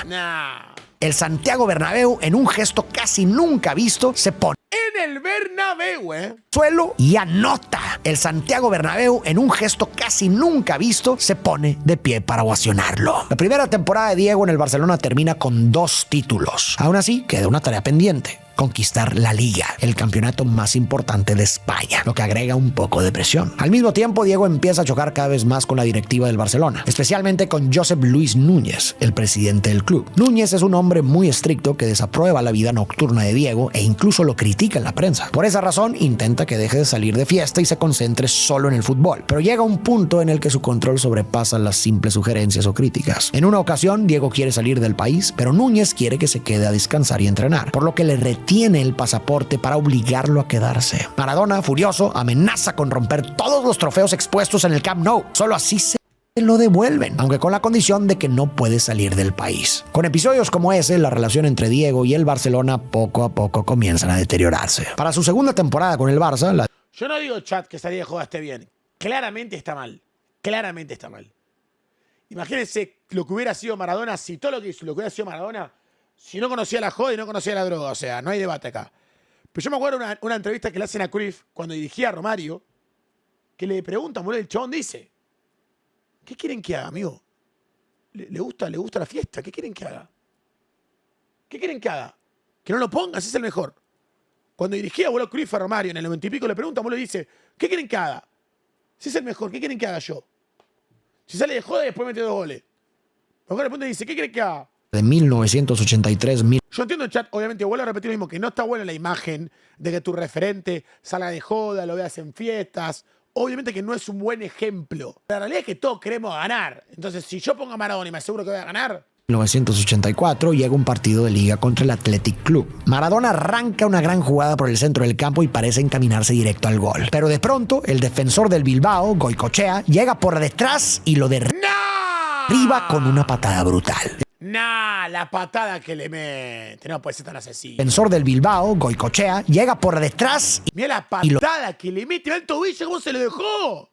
Nah. El Santiago Bernabéu, en un gesto casi nunca visto, se pone En el Bernabéu, suelo y anota. El Santiago Bernabéu, en un gesto casi nunca visto, se pone de pie para ovacionarlo. La primera temporada de Diego en el Barcelona termina con 2 títulos. Aún así, queda una tarea pendiente: conquistar la Liga, el campeonato más importante de España, lo que agrega un poco de presión. Al mismo tiempo, Diego empieza a chocar cada vez más con la directiva del Barcelona, especialmente con Josep Luis Núñez, el presidente del club. Núñez es un hombre muy estricto que desaprueba la vida nocturna de Diego e incluso lo critica en la prensa. Por esa razón, intenta que deje de salir de fiesta y se concentre solo en el fútbol. Pero llega un punto en el que su control sobrepasa las simples sugerencias o críticas. En una ocasión, Diego quiere salir del país, pero Núñez quiere que se quede a descansar y entrenar, por lo que le tiene el pasaporte para obligarlo a quedarse. Maradona, furioso, amenaza con romper todos los trofeos expuestos en el Camp Nou. Solo así se lo devuelven, aunque con la condición de que no puede salir del país. Con episodios como ese, la relación entre Diego y el Barcelona poco a poco comienzan a deteriorarse. Para su segunda temporada con el Barça, Yo no digo, chat, que salir de joda esté bien. Claramente está mal. Claramente está mal. Imagínense lo que hubiera sido Maradona, si todo lo que hubiera sido Maradona, si no conocía la joda y no conocía la droga. O sea, no hay debate acá. Pero yo me acuerdo una entrevista que le hacen a Cruyff cuando dirigía a Romario, que le preguntan, boludo, el chabón dice: ¿qué quieren que haga, amigo? ¿Le gusta la fiesta? ¿Qué quieren que haga? ¿Qué quieren que haga? Que no lo pongas, es el mejor. Cuando dirigía, boludo, Cruyff a Romario en el 90 y pico, le preguntan, boludo, y dice: ¿qué quieren que haga? Si es el mejor, ¿qué quieren que haga yo? Si sale de joda y después mete 2 goles. Mejor le pregunta y dice: ¿qué quieren que haga? de 1983, Yo entiendo, chat, obviamente vuelvo a repetir lo mismo, que no está buena la imagen de que tu referente salga de joda, lo veas en fiestas. obviamente que no es un buen ejemplo. La realidad es que todos queremos ganar. Entonces, si yo pongo a Maradona y me aseguro que voy a ganar... En 1984 llega un partido de liga contra el Athletic Club. Maradona arranca una gran jugada por el centro del campo y parece encaminarse directo al gol. Pero de pronto, el defensor del Bilbao, Goicoechea, llega por detrás y lo derriba con una patada brutal. Nah, la patada que le mete. No puede ser tan asesino. El defensor del Bilbao, Goicoechea, llega por detrás y Mira la patada que le mete al tobillo, ¿cómo se lo dejó?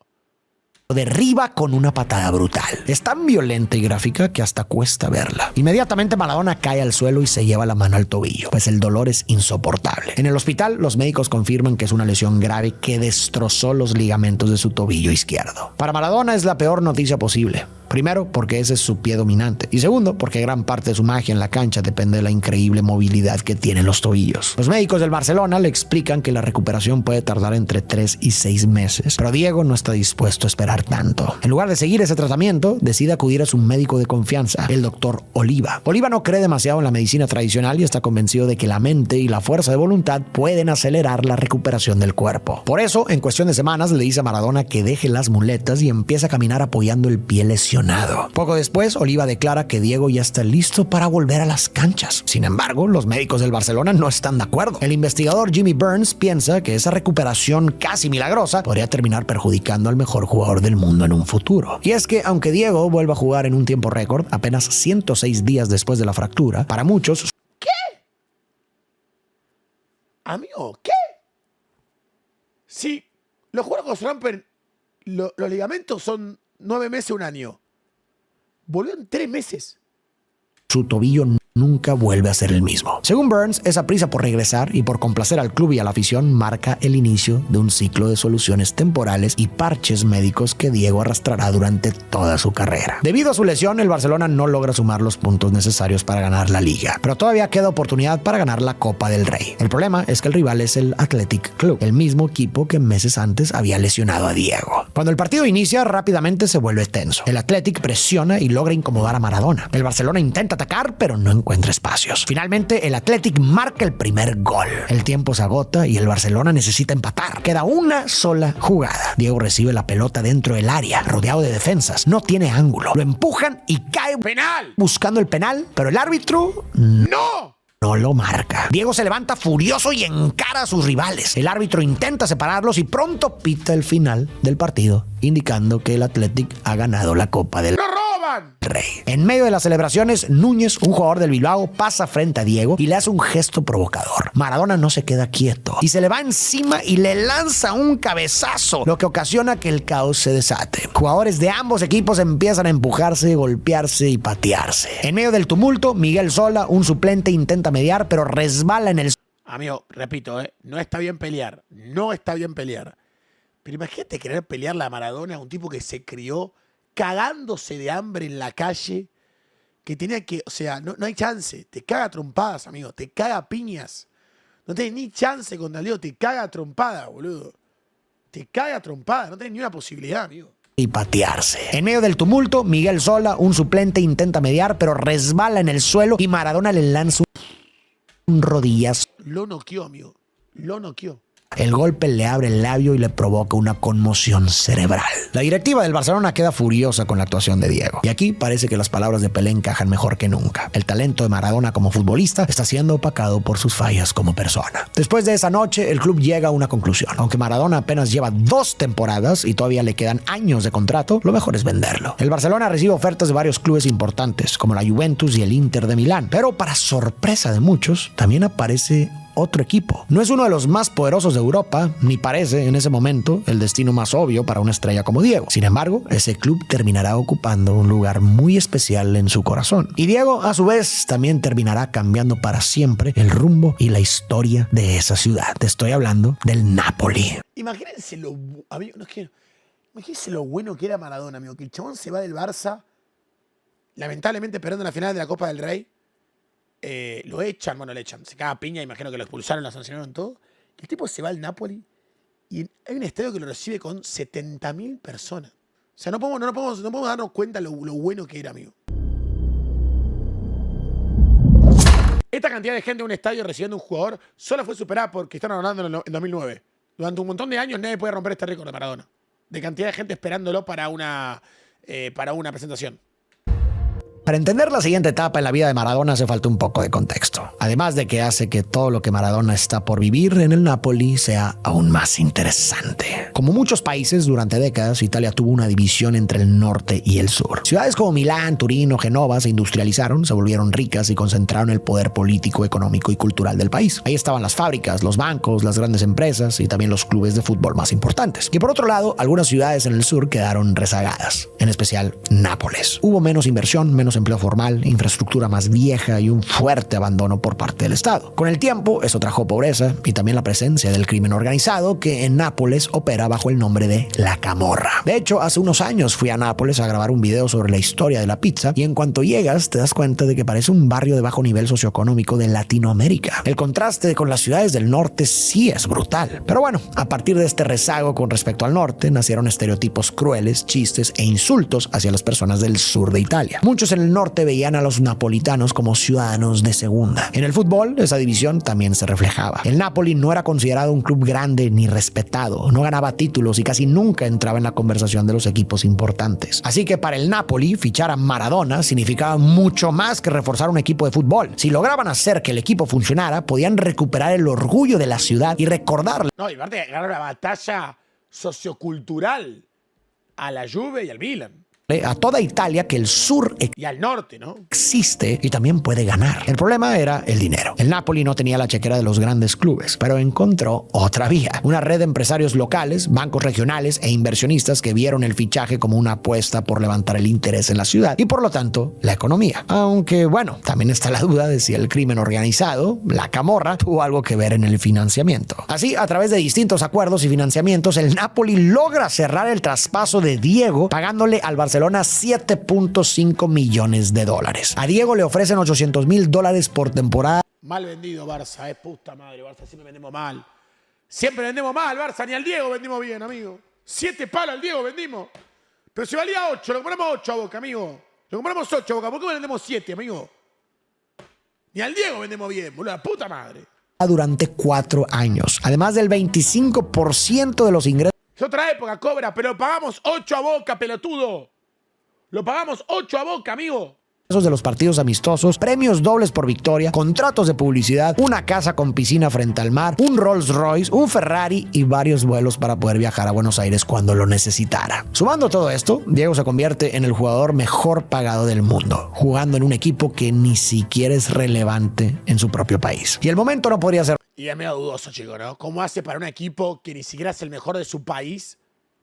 lo derriba con una patada brutal. Es tan violenta y gráfica que hasta cuesta verla. Inmediatamente Maradona cae al suelo y se lleva la mano al tobillo, pues el dolor es insoportable. En el hospital, los médicos confirman que es una lesión grave que destrozó los ligamentos de su tobillo izquierdo. Para Maradona es la peor noticia posible. Primero, porque ese es su pie dominante. Y segundo, porque gran parte de su magia en la cancha depende de la increíble movilidad que tienen los tobillos. Los médicos del Barcelona le explican que la recuperación puede tardar entre 3 y 6 meses. Pero Diego no está dispuesto a esperar tanto. En lugar de seguir ese tratamiento, decide acudir a su médico de confianza, el doctor Oliva. Oliva no cree demasiado en la medicina tradicional y está convencido de que la mente y la fuerza de voluntad pueden acelerar la recuperación del cuerpo. Por eso, en cuestión de semanas, le dice a Maradona que deje las muletas y empieza a caminar apoyando el pie lesionado. Poco después, Oliva declara que Diego ya está listo para volver a las canchas. Sin embargo, los médicos del Barcelona no están de acuerdo. El investigador Jimmy Burns piensa que esa recuperación casi milagrosa podría terminar perjudicando al mejor jugador del mundo en un futuro. Y es que, aunque Diego vuelva a jugar en un tiempo récord, apenas 106 días después de la fractura, para muchos... ¿Qué? Amigo, ¿qué? Si los jugadores que se rompen los ligamentos son 9 meses, un año. Volvió en 3 meses. Su tobillo nunca vuelve a ser el mismo. Según Burns, esa prisa por regresar y por complacer al club y a la afición marca el inicio de un ciclo de soluciones temporales y parches médicos que Diego arrastrará durante toda su carrera. Debido a su lesión, el Barcelona no logra sumar los puntos necesarios para ganar la Liga, pero todavía queda oportunidad para ganar la Copa del Rey. El problema es que el rival es el Athletic Club, el mismo equipo que meses antes había lesionado a Diego. Cuando el partido inicia, rápidamente se vuelve tenso. El Athletic presiona y logra incomodar a Maradona. El Barcelona intenta atacar, pero no encuentra espacios. Finalmente, el Athletic marca el primer gol. El tiempo se agota y el Barcelona necesita empatar. Queda una sola jugada. Diego recibe la pelota dentro del área, rodeado de defensas. No tiene ángulo. Lo empujan y cae ¡penal! Buscando el penal, pero el árbitro ¡no! No lo marca. Diego se levanta furioso y encara a sus rivales. El árbitro intenta separarlos y pronto pita el final del partido, indicando que el Athletic ha ganado la Copa del Rey. En medio de las celebraciones, Núñez, un jugador del Bilbao, pasa frente a Diego y le hace un gesto provocador. Maradona no se queda quieto y se le va encima y le lanza un cabezazo, lo que ocasiona que el caos se desate. Jugadores de ambos equipos empiezan a empujarse, golpearse y patearse. En medio del tumulto, Miguel Sola, un suplente, intenta mediar, pero resbala en el... Amigo, repito, no está bien pelear. No está bien pelear. Pero imagínate querer pelearle a Maradona, un tipo que se crió cagándose de hambre en la calle, que tenía que, o sea, no hay chance, te caga trompadas, amigo, te caga piñas, no tenés ni chance contra el Diego, te caga trompada, boludo, te caga trompada, no tenés ni una posibilidad, amigo. Y patearse. En medio del tumulto, Miguel Sola, un suplente, intenta mediar, pero resbala en el suelo y Maradona le lanza un rodillazo. Lo noqueó, amigo, lo noqueó. El golpe le abre el labio y le provoca una conmoción cerebral. La directiva del Barcelona queda furiosa con la actuación de Diego. Y aquí parece que las palabras de Pelé encajan mejor que nunca. El talento de Maradona como futbolista está siendo opacado por sus fallas como persona. Después de esa noche, el club llega a una conclusión. Aunque Maradona apenas lleva 2 temporadas y todavía le quedan años de contrato, lo mejor es venderlo. El Barcelona recibe ofertas de varios clubes importantes, como la Juventus y el Inter de Milán. Pero para sorpresa de muchos, también aparece otro equipo. No es uno de los más poderosos de Europa, ni parece en ese momento el destino más obvio para una estrella como Diego. Sin embargo, ese club terminará ocupando un lugar muy especial en su corazón. Y Diego, a su vez, también terminará cambiando para siempre el rumbo y la historia de esa ciudad. Te estoy hablando del Napoli. Imagínense imagínense lo bueno que era Maradona, amigo, que el chabón se va del Barça, lamentablemente perdiendo en la final de la Copa del Rey. Lo echan, se caga piña, imagino que lo expulsaron, lo sancionaron todo. El tipo se va al Napoli y hay un estadio que lo recibe con 70.000 personas. O sea, no podemos darnos cuenta lo bueno que era, amigo. Esta cantidad de gente en un estadio recibiendo un jugador solo fue superada por Cristiano Ronaldo en 2009. Durante un montón de años nadie puede romper este récord de Maradona. de cantidad de gente esperándolo para una presentación. Para entender la siguiente etapa en la vida de Maradona hace falta un poco de contexto. Además de que hace que todo lo que Maradona está por vivir en el Napoli sea aún más interesante. Como muchos países, durante décadas Italia tuvo una división entre el norte y el sur. Ciudades como Milán, Turín o Génova se industrializaron, se volvieron ricas y concentraron el poder político, económico y cultural del país. Ahí estaban las fábricas, los bancos, las grandes empresas y también los clubes de fútbol más importantes. Y por otro lado, algunas ciudades en el sur quedaron rezagadas, en especial Nápoles. Hubo menos inversión, menos empleo formal, infraestructura más vieja y un fuerte abandono por parte del Estado. Con el tiempo, eso trajo pobreza y también la presencia del crimen organizado que en Nápoles opera bajo el nombre de La Camorra. De hecho, hace unos años fui a Nápoles a grabar un video sobre la historia de la pizza y en cuanto llegas te das cuenta de que parece un barrio de bajo nivel socioeconómico de Latinoamérica. El contraste con las ciudades del norte sí es brutal. Pero bueno, a partir de este rezago con respecto al norte, nacieron estereotipos crueles, chistes e insultos hacia las personas del sur de Italia. Muchos en el norte veían a los napolitanos como ciudadanos de segunda. En el fútbol, esa división también se reflejaba. El Napoli no era considerado un club grande ni respetado, no ganaba títulos y casi nunca entraba en la conversación de los equipos importantes. Así que para el Napoli, fichar a Maradona significaba mucho más que reforzar un equipo de fútbol. Si lograban hacer que el equipo funcionara, podían recuperar el orgullo de la ciudad y recordarle. No, y aparte ganar una batalla sociocultural a la Juve y al Milan. A toda Italia que el sur Y al norte, ¿no? existe y también puede ganar. El problema era el dinero. El Napoli no tenía la chequera de los grandes clubes, pero encontró otra vía. Una red de empresarios locales, bancos regionales e inversionistas que vieron el fichaje como una apuesta por levantar el interés en la ciudad y por lo tanto la economía. Aunque bueno, también está la duda de si el crimen organizado, la Camorra, tuvo algo que ver en el financiamiento. Así, a través de distintos acuerdos y financiamientos, el Napoli logra cerrar el traspaso de Diego pagándole al Barcelona 7.5 millones de dólares. A Diego le ofrecen $800,000 por temporada. Mal vendido Barça, puta madre, Barça siempre vendemos mal. Siempre vendemos mal, Barça, ni al Diego vendimos bien, amigo. 7 palos al Diego vendimos. Pero si valía 8, lo compramos 8 a Boca, amigo. Lo compramos 8 a Boca, ¿por qué vendemos 7, amigo? Ni al Diego vendemos bien, boludo, la puta madre. Durante 4 años, además del 25% de los ingresos. Es otra época, Cobra, pero pagamos 8 a Boca, pelotudo. Lo pagamos 8 a Boca, amigo. De los partidos amistosos, premios dobles por victoria, contratos de publicidad, una casa con piscina frente al mar, un Rolls Royce, un Ferrari y varios vuelos para poder viajar a Buenos Aires cuando lo necesitara. Sumando todo esto, Diego se convierte en el jugador mejor pagado del mundo, jugando en un equipo que ni siquiera es relevante en su propio país. Y el momento no podría ser. Y es medio dudoso, chico, ¿no? ¿Cómo hace para un equipo que ni siquiera es el mejor de su país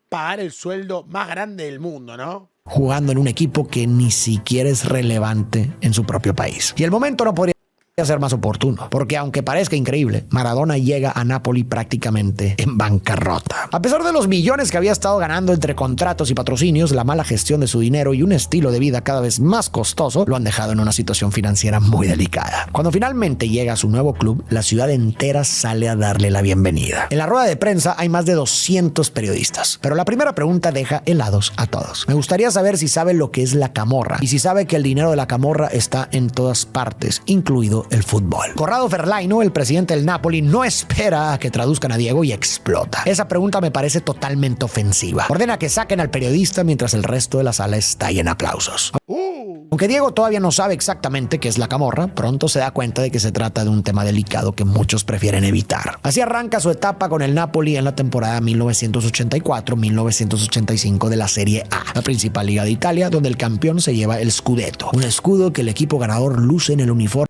pagar el sueldo más grande del mundo, ¿no? Jugando en un equipo que ni siquiera es relevante en su propio país. Y el momento no podría ser más oportuno, porque aunque parezca increíble, Maradona llega a Napoli prácticamente en bancarrota. A pesar de los millones que había estado ganando entre contratos y patrocinios, la mala gestión de su dinero y un estilo de vida cada vez más costoso lo han dejado en una situación financiera muy delicada. Cuando finalmente llega a su nuevo club, la ciudad entera sale a darle la bienvenida. En la rueda de prensa hay más de 200 periodistas, pero la primera pregunta deja helados a todos. Me gustaría saber si sabe lo que es la Camorra y si sabe que el dinero de la Camorra está en todas partes, incluido el fútbol. Corrado Ferlaino, el presidente del Napoli, no espera a que traduzcan a Diego y explota. Esa pregunta me parece totalmente ofensiva. Ordena que saquen al periodista mientras el resto de la sala estalla en aplausos. Aunque Diego todavía no sabe exactamente qué es la Camorra, pronto se da cuenta de que se trata de un tema delicado que muchos prefieren evitar. Así arranca su etapa con el Napoli en la temporada 1984-1985 de la Serie A, la principal liga de Italia, donde el campeón se lleva el Scudetto, un escudo que el equipo ganador luce en el uniforme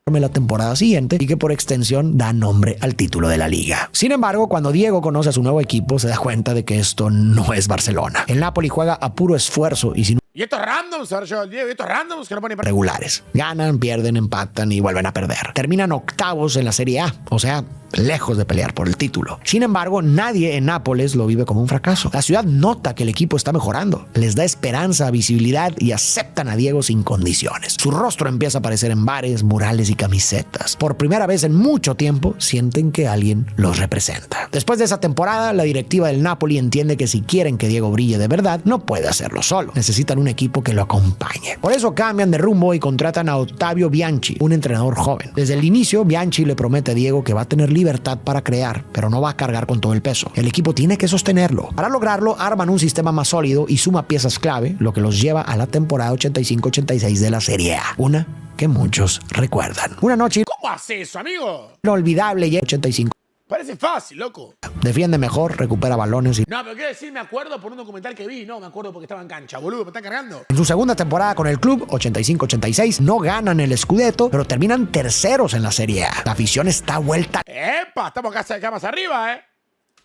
la temporada siguiente y que por extensión da nombre al título de la liga. Sin embargo, cuando Diego conoce a su nuevo equipo, se da cuenta de que esto no es Barcelona. El Napoli juega a puro esfuerzo y sin Y estos randoms, ahora yo el Diego, y estos randoms que no ponen regulares. Ganan, pierden, empatan y vuelven a perder. Terminan octavos en la Serie A, o sea, lejos de pelear por el título. Sin embargo, nadie en Nápoles lo vive como un fracaso. La ciudad nota que el equipo está mejorando, les da esperanza, visibilidad y aceptan a Diego sin condiciones. Su rostro empieza a aparecer en bares, murales y camisetas. Por primera vez en mucho tiempo, sienten que alguien los representa. Después de esa temporada, la directiva del Napoli entiende que si quieren que Diego brille de verdad, no puede hacerlo solo. Necesitan un equipo que lo acompañe. Por eso cambian de rumbo y contratan a Ottavio Bianchi, un entrenador joven. Desde el inicio, Bianchi le promete a Diego que va a tener libre libertad para crear, pero no va a cargar con todo el peso. El equipo tiene que sostenerlo. Para lograrlo, arman un sistema más sólido y suma piezas clave, lo que los lleva a la temporada 85-86 de la Serie A. Una que muchos recuerdan. Una noche ¿Cómo hace eso, amigo? inolvidable y 85. Parece fácil, loco. Defiende mejor, recupera balones y... No, pero quiero decir, me acuerdo por un documental que vi. No, me acuerdo porque estaba en cancha, boludo. ¿Me están cargando? En su segunda temporada con el club, 85-86, no ganan el Scudetto, pero terminan terceros en la Serie A. La afición está vuelta ¡Epa! Estamos acá más arriba,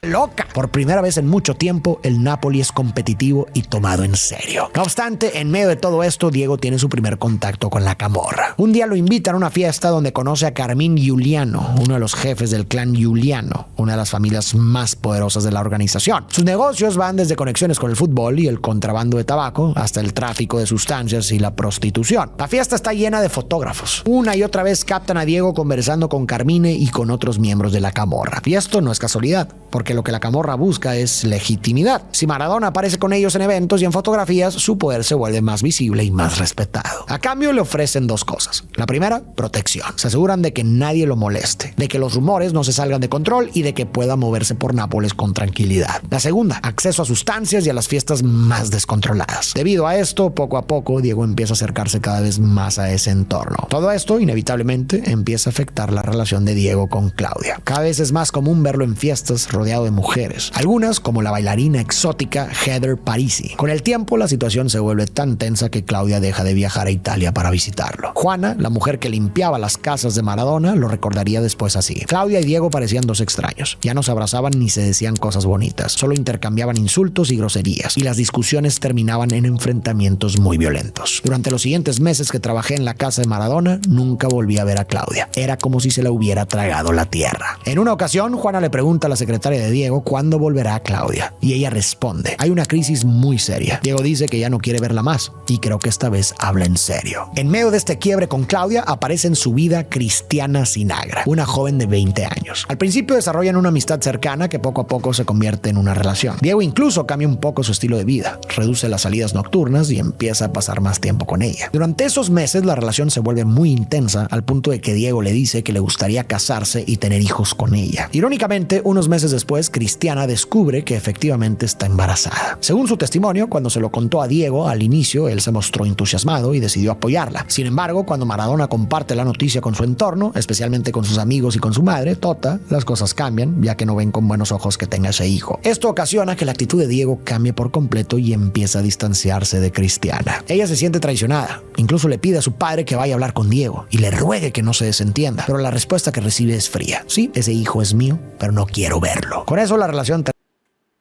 loca. Por primera vez en mucho tiempo, el Napoli es competitivo y tomado en serio. No obstante, en medio de todo esto, Diego tiene su primer contacto con la camorra. Un día lo invitan a una fiesta donde conoce a Carmín Giuliano, uno de los jefes del clan Giuliano, una de las familias más poderosas de la organización. Sus negocios van desde conexiones con el fútbol y el contrabando de tabaco hasta el tráfico de sustancias y la prostitución. La fiesta está llena de fotógrafos. Una y otra vez captan a Diego conversando con Carmine y con otros miembros de la camorra. Y esto no es casualidad, porque lo que la camorra busca es legitimidad. Si Maradona aparece con ellos en eventos y en fotografías, su poder se vuelve más visible y más respetado. A cambio le ofrecen dos cosas. La primera, protección. Se aseguran de que nadie lo moleste, de que los rumores no se salgan de control y de que pueda moverse por Nápoles con tranquilidad. La segunda, acceso a sustancias y a las fiestas más descontroladas. Debido a esto, poco a poco, Diego empieza a acercarse cada vez más a ese entorno. Todo esto, inevitablemente, empieza a afectar la relación de Diego con Claudia. Cada vez es más común verlo en fiestas rodeado de mujeres. Algunas, como la bailarina exótica Heather Parisi. Con el tiempo, la situación se vuelve tan tensa que Claudia deja de viajar a Italia para visitarlo. Juana, la mujer que limpiaba las casas de Maradona, lo recordaría después así. Claudia y Diego parecían dos extraños. Ya no se abrazaban ni se decían cosas bonitas. Solo intercambiaban insultos y groserías. Y las discusiones terminaban en enfrentamientos muy violentos. Durante los siguientes meses que trabajé en la casa de Maradona, nunca volví a ver a Claudia. Era como si se la hubiera tragado la tierra. En una ocasión, Juana le pregunta a la secretaria de Diego cuándo volverá a Claudia. Y ella responde: hay una crisis muy seria. Diego dice que ya no quiere verla más. Y creo que esta vez habla en serio. En medio de este quiebre con Claudia, aparece en su vida Cristiana Sinagra, una joven de 20 años. Al principio desarrollan una amistad cercana que poco a poco se convierte en una relación. Diego incluso cambia un poco su estilo de vida, reduce las salidas nocturnas y empieza a pasar más tiempo con ella. Durante esos meses la relación se vuelve muy intensa al punto de que Diego le dice que le gustaría casarse y tener hijos con ella. Irónicamente, unos meses después, Cristiana descubre que efectivamente está embarazada. Según su testimonio, cuando se lo contó a Diego al inicio, él se mostró entusiasmado y decidió apoyarla. Sin embargo, cuando Maradona comparte la noticia con su entorno, especialmente con sus amigos y con su madre, Tota, las cosas cambian, ya que no ven con buenos ojos que tenga ese hijo. Esto ocasiona que la actitud de Diego cambie por completo y empieza a distanciarse de Cristiana. Ella se siente traicionada. Incluso le pide a su padre que vaya a hablar con Diego y le ruegue que no se desentienda. Pero la respuesta que recibe es fría. Sí, ese hijo es mío, pero no quiero verlo. Con eso la relación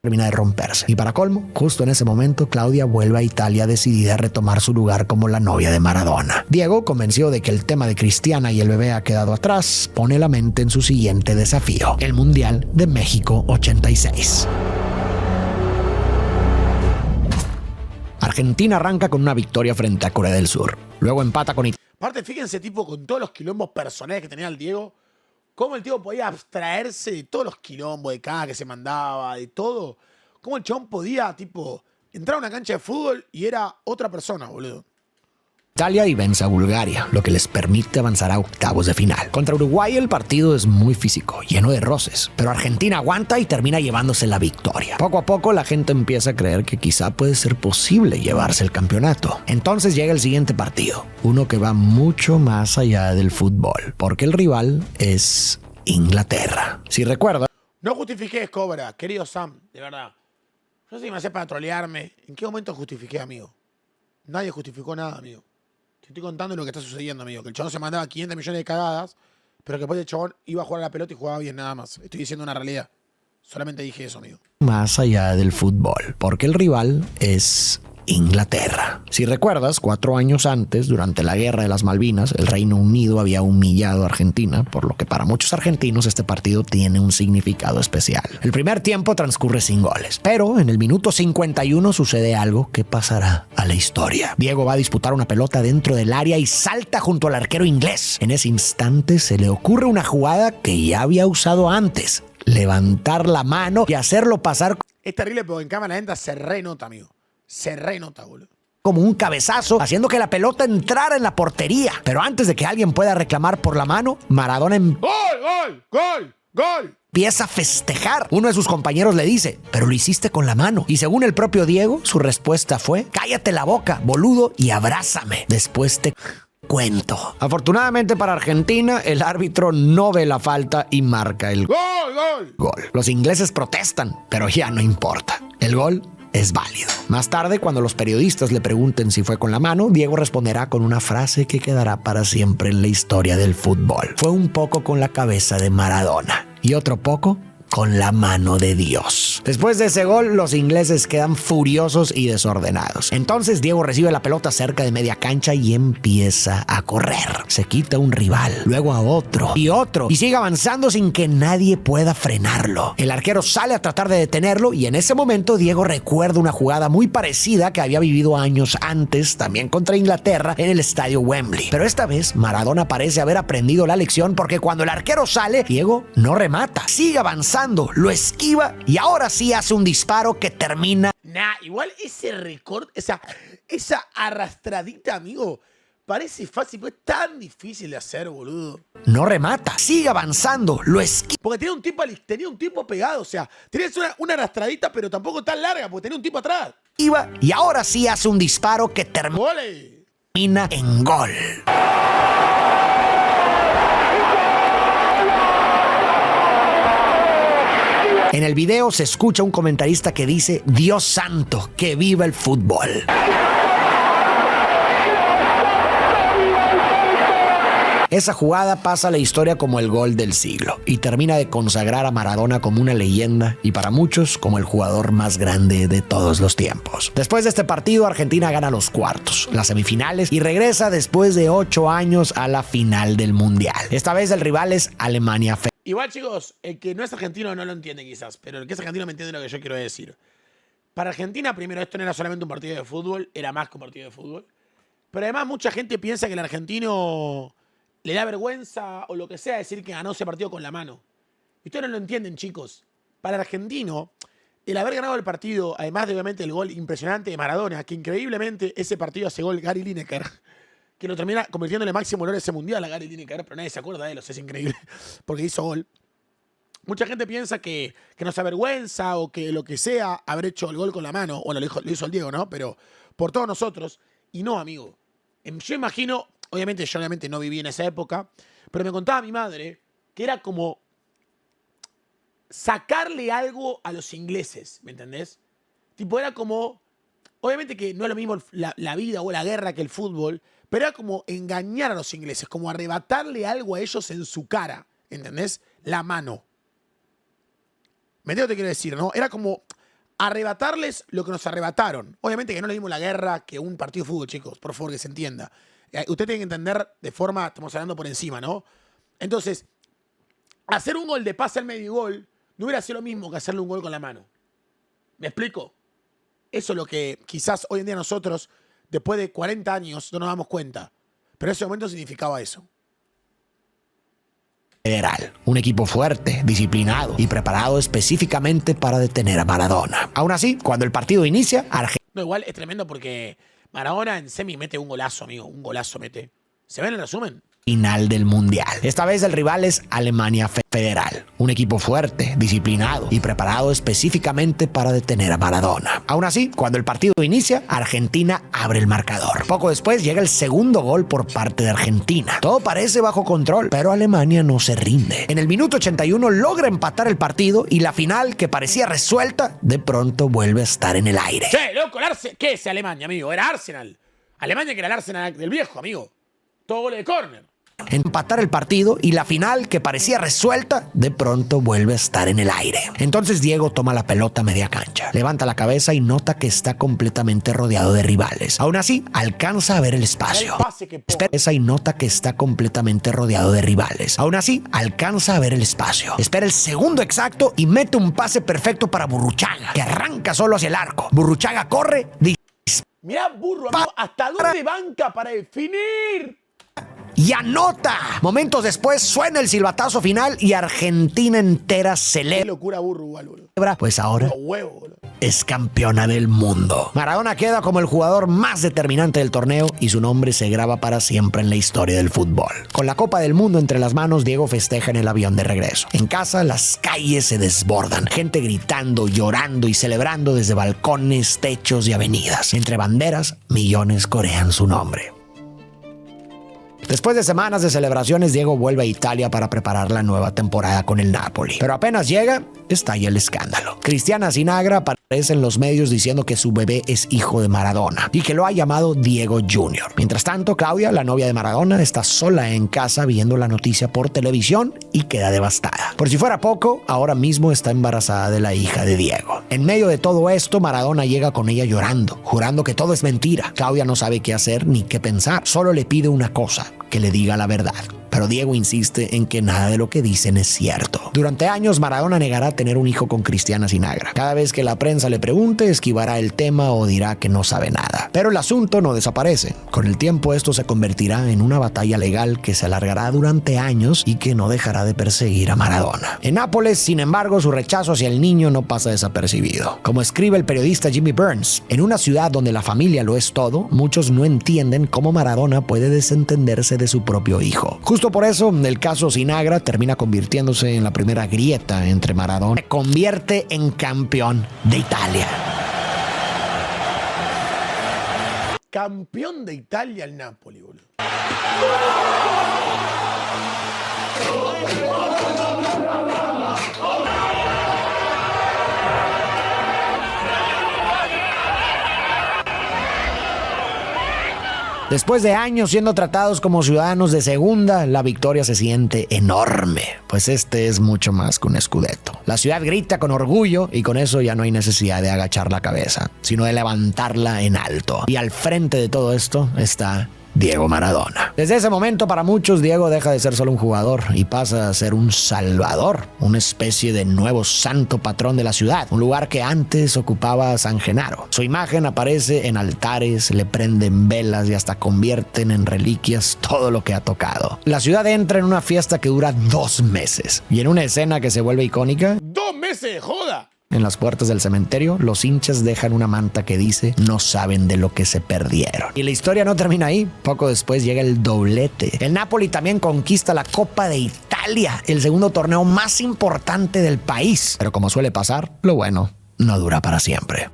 termina de romperse. Y para colmo, justo en ese momento, Claudia vuelve a Italia decidida a retomar su lugar como la novia de Maradona. Diego, convencido de que el tema de Cristiana y el bebé ha quedado atrás, pone la mente en su siguiente desafío: el Mundial de México 86. Argentina arranca con una victoria frente a Corea del Sur. Luego empata con Italia. Aparte, fíjense, tipo, con todos los quilombos personales que tenía el Diego, cómo el tío podía abstraerse de todos los quilombos de cada que se mandaba, de todo. Cómo el chabón podía, tipo, entrar a una cancha de fútbol y era otra persona, boludo. Y vence a Bulgaria, lo que les permite avanzar a octavos de final. Contra Uruguay el partido es muy físico, lleno de roces, pero Argentina aguanta y termina llevándose la victoria. Poco a poco la gente empieza a creer que quizá puede ser posible llevarse el campeonato. Entonces llega el siguiente partido, uno que va mucho más allá del fútbol, porque el rival es Inglaterra. Si recuerda, no justifiqué, Cobra, querido Sam, de verdad. No sé si me hace para trolearme. ¿En qué momento justifiqué, amigo? Nadie justificó nada, amigo. Te estoy contando lo que está sucediendo, amigo. Que el chabón se mandaba 500 millones de cagadas, pero que después el chabón iba a jugar a la pelota y jugaba bien, nada más. Estoy diciendo una realidad. Solamente dije eso, amigo. Más allá del fútbol, porque el rival es Inglaterra. Si recuerdas, 4 años antes, durante la Guerra de las Malvinas, el Reino Unido había humillado a Argentina, por lo que para muchos argentinos este partido tiene un significado especial. El primer tiempo transcurre sin goles, pero en el minuto 51 sucede algo que pasará a la historia. Diego va a disputar una pelota dentro del área y salta junto al arquero inglés. En ese instante se le ocurre una jugada que ya había usado antes: levantar la mano y hacerlo pasar. Es terrible, pero en cámara lenta se renota, amigo. Se renota, boludo. Como un cabezazo, haciendo que la pelota entrara en la portería. Pero antes de que alguien pueda reclamar por la mano, Maradona... ¡Gol, gol, gol, ¡Gol! Empieza a festejar. Uno de sus compañeros le dice, pero lo hiciste con la mano. Y según el propio Diego, su respuesta fue, cállate la boca, boludo, y abrázame. Después te cuento. Afortunadamente para Argentina, el árbitro no ve la falta y marca el ¡Gol! Los ingleses protestan, pero ya no importa. El gol es válido. Más tarde, cuando los periodistas le pregunten si fue con la mano, Diego responderá con una frase que quedará para siempre en la historia del fútbol. Fue un poco con la cabeza de Maradona y otro poco con la mano de Dios. Después de ese gol, los ingleses quedan furiosos y desordenados. Entonces Diego recibe la pelota cerca de media cancha y empieza a correr. Se quita un rival, luego a otro, y sigue avanzando sin que nadie pueda frenarlo. El arquero sale a tratar de detenerlo y en ese momento Diego recuerda una jugada muy parecida que había vivido años antes, también contra Inglaterra, en el estadio Wembley. Pero esta vez Maradona parece haber aprendido la lección porque cuando el arquero sale, Diego no remata, sigue avanzando, lo esquiva y ahora sí hace un disparo que termina. Igual ese récord, esa arrastradita, amigo, parece fácil, pero es tan difícil de hacer, boludo. No remata, sigue avanzando, lo esquiva. Porque tenía un tipo pegado, o sea, tenías una arrastradita, pero tampoco tan larga, porque tenía un tipo atrás. Y ahora sí hace un disparo que termina en gol. En el video se escucha un comentarista que dice, Dios santo, que viva el fútbol. Esa jugada pasa a la historia como el gol del siglo y termina de consagrar a Maradona como una leyenda y para muchos como el jugador más grande de todos los tiempos. Después de este partido, Argentina gana los cuartos, las semifinales y regresa después de 8 años a la final del Mundial. Esta vez el rival es Alemania. Igual, chicos, el que no es argentino no lo entiende quizás, pero el que es argentino me entiende lo que yo quiero decir. Para Argentina, primero, esto no era solamente un partido de fútbol, era más que un partido de fútbol. Pero además mucha gente piensa que el argentino le da vergüenza o lo que sea decir que ganó ese partido con la mano. Y ustedes no lo entienden, chicos. Para el argentino, el haber ganado el partido, además de obviamente el gol impresionante de Maradona, que increíblemente ese partido hace gol Gary Lineker, que lo termina convirtiéndole máximo honor ese mundial a Gary Lineker, pero nadie se acuerda de él, o sea, es increíble, porque hizo gol. Mucha gente piensa que no se avergüenza o que lo que sea haber hecho el gol con la mano, bueno, lo hizo el Diego, ¿no? Pero por todos nosotros, y no, amigo. Yo imagino, obviamente yo no viví en esa época, pero me contaba mi madre que era como sacarle algo a los ingleses, ¿me entendés? Tipo, era como, obviamente que no es lo mismo la vida o la guerra que el fútbol, pero era como engañar a los ingleses, como arrebatarle algo a ellos en su cara, ¿entendés? La mano. ¿Me entiendes lo que quiero decir, no? Era como arrebatarles lo que nos arrebataron. Obviamente que no es lo mismo la guerra que un partido de fútbol, chicos, por favor, que se entienda. Usted tiene que entender de forma, estamos hablando por encima, ¿no? Entonces, hacer un gol de pase al medio gol no hubiera sido lo mismo que hacerle un gol con la mano. ¿Me explico? Eso es lo que quizás hoy en día nosotros, después de 40 años, no nos damos cuenta. Pero en ese momento significaba eso. Federal, un equipo fuerte, disciplinado y preparado específicamente para detener a Maradona. Aún así, cuando el partido inicia, No, igual es tremendo porque Maradona en semi mete un golazo, amigo. Un golazo mete. ¿Se ve en el resumen? Final del Mundial. Esta vez el rival es Alemania Federal, un equipo fuerte, disciplinado y preparado específicamente para detener a Maradona. Aún así, cuando el partido inicia, Argentina abre el marcador. Poco después llega el segundo gol por parte de Argentina. Todo parece bajo control, pero Alemania no se rinde. En el minuto 81 logra empatar el partido y la final, que parecía resuelta, de pronto vuelve a estar en el aire. Che, loco, ¿qué es Alemania, amigo? Era Arsenal. Alemania que era el Arsenal del viejo, amigo. Todo gol de córner. Empatar el partido y la final, que parecía resuelta, de pronto vuelve a estar en el aire. Entonces Diego toma la pelota a media cancha, levanta la cabeza y nota que está completamente rodeado de rivales. Aún así, alcanza a ver el espacio. Espera y nota que está completamente rodeado de rivales. Aún así, alcanza a ver el espacio. Espera el segundo exacto y mete un pase perfecto para Burruchaga, que arranca solo hacia el arco. Burruchaga corre, mirá, burro, amigo, ¿hasta dónde banca para definir? y anota. Momentos después suena el silbatazo final y Argentina entera Qué celebra, locura burro, boludo. pues ahora Los huevos, boludo. es campeona del mundo. Maradona queda como el jugador más determinante del torneo y su nombre se graba para siempre en la historia del fútbol. Con la Copa del Mundo entre las manos, Diego festeja en el avión de regreso. En casa, las calles se desbordan, gente gritando, llorando y celebrando desde balcones, techos y avenidas. Entre banderas, millones corean su nombre. Después de semanas de celebraciones, Diego vuelve a Italia para preparar la nueva temporada con el Napoli. Pero apenas llega, estalla el escándalo. Cristiana Sinagra aparece en los medios diciendo que su bebé es hijo de Maradona y que lo ha llamado Diego Jr. Mientras tanto, Claudia, la novia de Maradona, está sola en casa viendo la noticia por televisión y queda devastada. Por si fuera poco, ahora mismo está embarazada de la hija de Diego. En medio de todo esto, Maradona llega con ella llorando, jurando que todo es mentira. Claudia no sabe qué hacer ni qué pensar, solo le pide una cosa: que le diga la verdad. Pero Diego insiste en que nada de lo que dicen es cierto. Durante años, Maradona negará tener un hijo con Cristiana Sinagra. Cada vez que la prensa le pregunte, esquivará el tema o dirá que no sabe nada. Pero el asunto no desaparece. Con el tiempo, esto se convertirá en una batalla legal que se alargará durante años y que no dejará de perseguir a Maradona. En Nápoles, sin embargo, su rechazo hacia el niño no pasa desapercibido. Como escribe el periodista Jimmy Burns, en una ciudad donde la familia lo es todo, muchos no entienden cómo Maradona puede desentenderse de su propio hijo. Justo por eso, el caso Sinagra termina convirtiéndose en la primera grieta entre Maradona. Se convierte en campeón de Italia. Campeón de Italia el Napoli, boludo. Después de años siendo tratados como ciudadanos de segunda, la victoria se siente enorme, pues este es mucho más que un scudetto. La ciudad grita con orgullo y con eso ya no hay necesidad de agachar la cabeza, sino de levantarla en alto. Y al frente de todo esto está Diego Maradona. Desde ese momento, para muchos, Diego deja de ser solo un jugador y pasa a ser un salvador, una especie de nuevo santo patrón de la ciudad, un lugar que antes ocupaba San Genaro. Su imagen aparece en altares, le prenden velas y hasta convierten en reliquias todo lo que ha tocado. La ciudad entra en una fiesta que dura 2 meses y en una escena que se vuelve icónica, 2 meses de joda. en las puertas del cementerio, los hinchas dejan una manta que dice: no saben de lo que se perdieron. Y la historia no termina ahí. Poco después llega el doblete. El Napoli también conquista la Copa de Italia, el segundo torneo más importante del país. Pero como suele pasar, lo bueno no dura para siempre.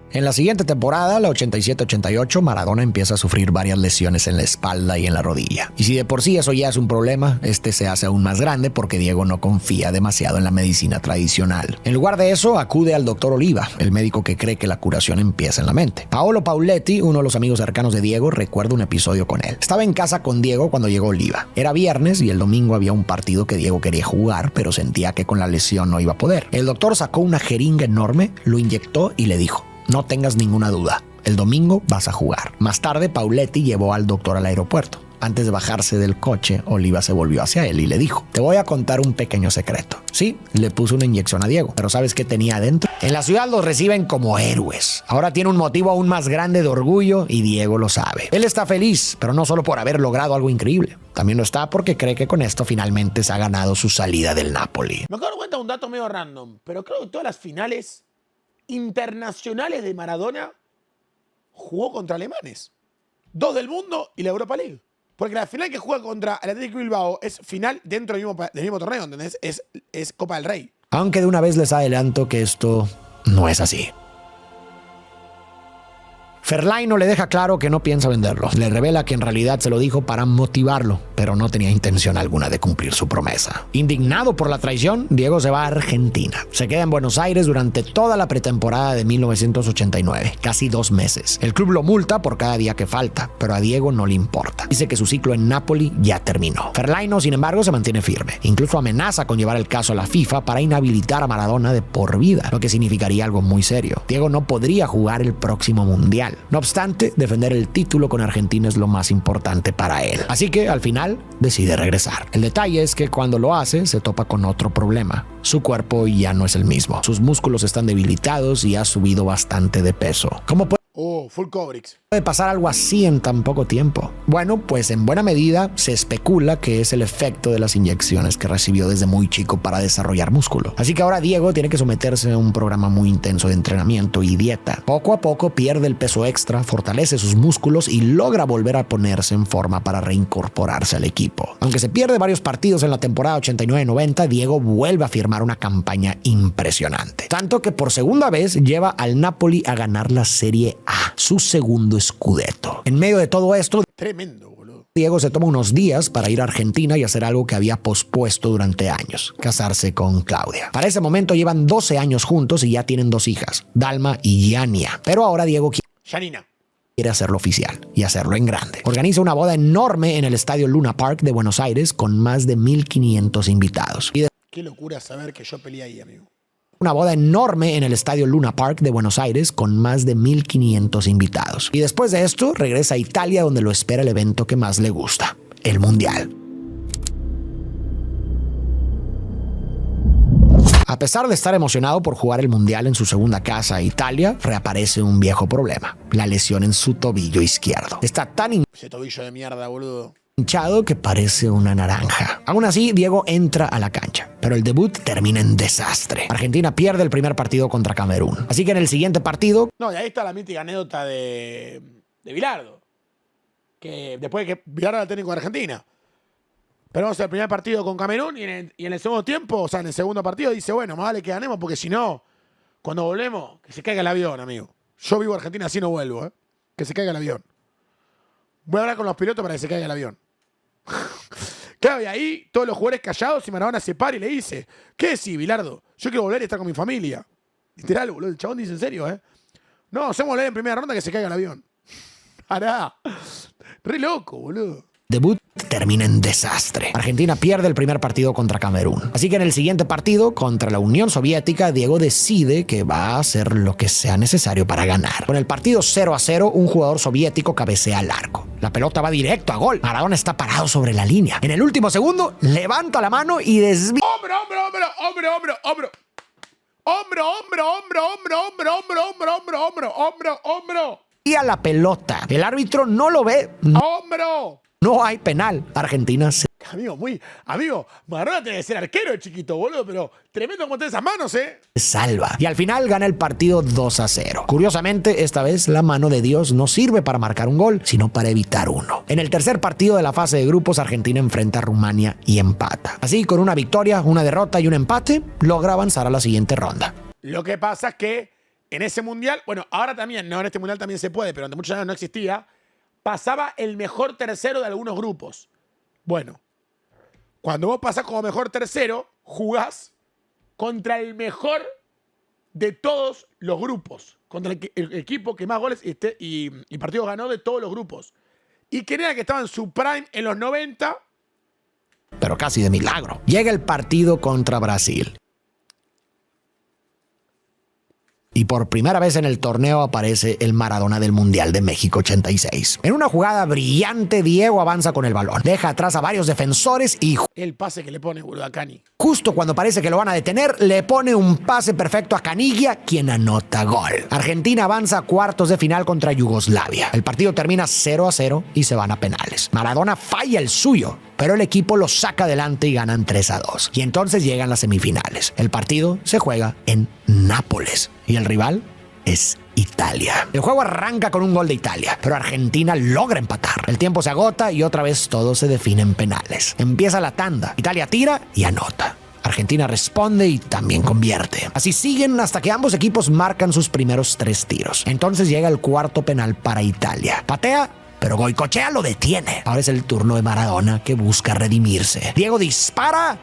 En la siguiente temporada, la 87-88, Maradona empieza a sufrir varias lesiones en la espalda y en la rodilla. Y si de por sí eso ya es un problema, este se hace aún más grande porque Diego no confía demasiado en la medicina tradicional. En lugar de eso, acude al doctor Oliva, el médico que cree que la curación empieza en la mente. Paolo Pauletti, uno de los amigos cercanos de Diego, recuerda un episodio con él. Estaba en casa con Diego cuando llegó Oliva. Era viernes y el domingo había un partido que Diego quería jugar, pero sentía que con la lesión no iba a poder. El doctor sacó una jeringa enorme, lo inyectó y le dijo: no tengas ninguna duda, el domingo vas a jugar. Más tarde, Pauletti llevó al doctor al aeropuerto. Antes de bajarse del coche, Oliva se volvió hacia él y le dijo: te voy a contar un pequeño secreto. Sí, le puso una inyección a Diego, pero ¿sabes qué tenía adentro? En la ciudad los reciben como héroes. Ahora tiene un motivo aún más grande de orgullo y Diego lo sabe. Él está feliz, pero no solo por haber logrado algo increíble. También lo está porque cree que con esto finalmente se ha ganado su salida del Napoli. Me acabo de cuenta un dato medio random, pero creo que todas las finales internacionales de Maradona jugó contra alemanes. 2 del mundo y la Europa League. Porque la final que juega contra el Atlético Bilbao es final dentro del mismo torneo, ¿entendés? Es Copa del Rey. Aunque de una vez les adelanto que esto no es así. Fellaini le deja claro que no piensa venderlo. Le revela que en realidad se lo dijo para motivarlo, pero no tenía intención alguna de cumplir su promesa. Indignado por la traición, Diego se va a Argentina. Se queda en Buenos Aires durante toda la pretemporada de 1989, casi 2 meses. El club lo multa por cada día que falta, pero a Diego no le importa. Dice que su ciclo en Napoli ya terminó. Fellaini, sin embargo, se mantiene firme. Incluso amenaza con llevar el caso a la FIFA para inhabilitar a Maradona de por vida, lo que significaría algo muy serio. Diego no podría jugar el próximo mundial. No obstante, defender el título con Argentina es lo más importante para él. Así que, al final, decide regresar. El detalle es que cuando lo hace, se topa con otro problema. Su cuerpo ya no es el mismo. Sus músculos están debilitados y ha subido bastante de peso. ¿Cómo puede Oh, full Cobrix. ¿Puede pasar algo así en tan poco tiempo? Bueno, pues en buena medida se especula que es el efecto de las inyecciones que recibió desde muy chico para desarrollar músculo. Así que ahora Diego tiene que someterse a un programa muy intenso de entrenamiento y dieta. Poco a poco pierde el peso extra, fortalece sus músculos y logra volver a ponerse en forma para reincorporarse al equipo. Aunque se pierde varios partidos en la temporada 89-90, Diego vuelve a firmar una campaña impresionante. Tanto que por segunda vez lleva al Napoli a ganar la Serie A, su segundo scudetto. En medio de todo esto, Tremendo, boludo. Diego se toma unos días para ir a Argentina y hacer algo que había pospuesto durante años: casarse con Claudia. Para ese momento llevan 12 años juntos y ya tienen 2 hijas, Dalma y Yania. Pero ahora Diego Janina. quiere hacerlo oficial y hacerlo en grande. Organiza una boda enorme en el estadio Luna Park de Buenos Aires con más de 1.500 invitados. Qué locura saber que yo peleé ahí, amigo. Una boda enorme en el estadio Luna Park de Buenos Aires con más de 1.500 invitados. Y después de esto, regresa a Italia, donde lo espera el evento que más le gusta: el Mundial. A pesar de estar emocionado por jugar el Mundial en su segunda casa, Italia, reaparece un viejo problema: la lesión en su tobillo izquierdo. Está tan Ese tobillo de mierda, boludo. hinchado que parece una naranja. Aún así, Diego entra a la cancha, pero el debut termina en desastre. Argentina pierde el primer partido contra Camerún. Así que en el siguiente partido, No, y ahí está la mítica anécdota de Bilardo. Que después de que Bilardo era el técnico de Argentina. Perdemos el primer partido con Camerún y en el segundo tiempo, o sea, en el segundo partido, dice, bueno, más vale que ganemos porque si no, cuando volvemos, que se caiga el avión, amigo. Yo vivo Argentina, así no vuelvo, ¿eh? Que se caiga el avión. Voy a hablar con los pilotos para que se caiga el avión. Claro, y ahí todos los jugadores callados y Maradona se para y le dice, ¿qué decís, Bilardo? Yo quiero volver y estar con mi familia. Literal, boludo. El chabón dice en serio, ¿eh? No, hacemos volver en primera ronda que se caiga el avión. Pará. Re loco, boludo. debut termina en desastre. Argentina pierde el primer partido contra Camerún. Así que en el siguiente partido, contra la Unión Soviética, Diego decide que va a hacer lo que sea necesario para ganar. Con el partido 0-0, un jugador soviético cabecea al arco. La pelota va directo a gol. Maradona está parado sobre la línea. En el último segundo, levanta la mano y desvía. ¡Hombro, hombro, hombro, hombro, hombro, hombro! ¡Hombro, hombro, hombro, hombro, hombro, hombro, hombro, hombro, hombro, hombro, hombro! La pelota. El árbitro no lo ve. ¡Hombro! No hay penal. Argentina se Amigo, Maradona tiene que ser arquero de chiquito, boludo, pero tremendo como tiene esas manos, ¿eh? salva. Y al final gana el partido 2-0. Curiosamente, esta vez la mano de Dios no sirve para marcar un gol, sino para evitar uno. En el tercer partido de la fase de grupos, Argentina enfrenta a Rumania y empata. Así, con una victoria, una derrota y un empate, logra avanzar a la siguiente ronda. Lo que pasa es que en ese mundial, bueno, ahora también, no, en este mundial también se puede, pero ante muchos años no existía, pasaba el mejor tercero de algunos grupos. Bueno, cuando vos pasás como mejor tercero, jugás contra el mejor de todos los grupos. Contra el equipo que más goles y partidos ganó de todos los grupos. Y quién era que estaba en su prime en los 90. Pero casi de milagro. Llega el partido contra Brasil. Y por primera vez en el torneo aparece el Maradona del Mundial de México 86. En una jugada brillante, Diego avanza con el balón. Deja atrás a varios defensores y El pase que le pone, boludo, a Cani. justo cuando parece que lo van a detener, le pone un pase perfecto a Caniggia, quien anota gol. Argentina avanza a cuartos de final contra Yugoslavia. El partido termina 0-0 y se van a penales. Maradona falla el suyo, pero el equipo lo saca adelante y ganan 3-2. Y entonces llegan las semifinales. El partido se juega en Nápoles y el rival es Italia. El juego arranca con un gol de Italia, pero Argentina logra empatar. El tiempo se agota y otra vez todo se define en penales. Empieza la tanda. Italia tira y anota. Argentina responde y también convierte. Así siguen hasta que ambos equipos marcan sus primeros 3 tiros. Entonces llega el cuarto penal para Italia. Patea, pero Goicoechea lo detiene. Ahora es el turno de Maradona, que busca redimirse. Diego dispara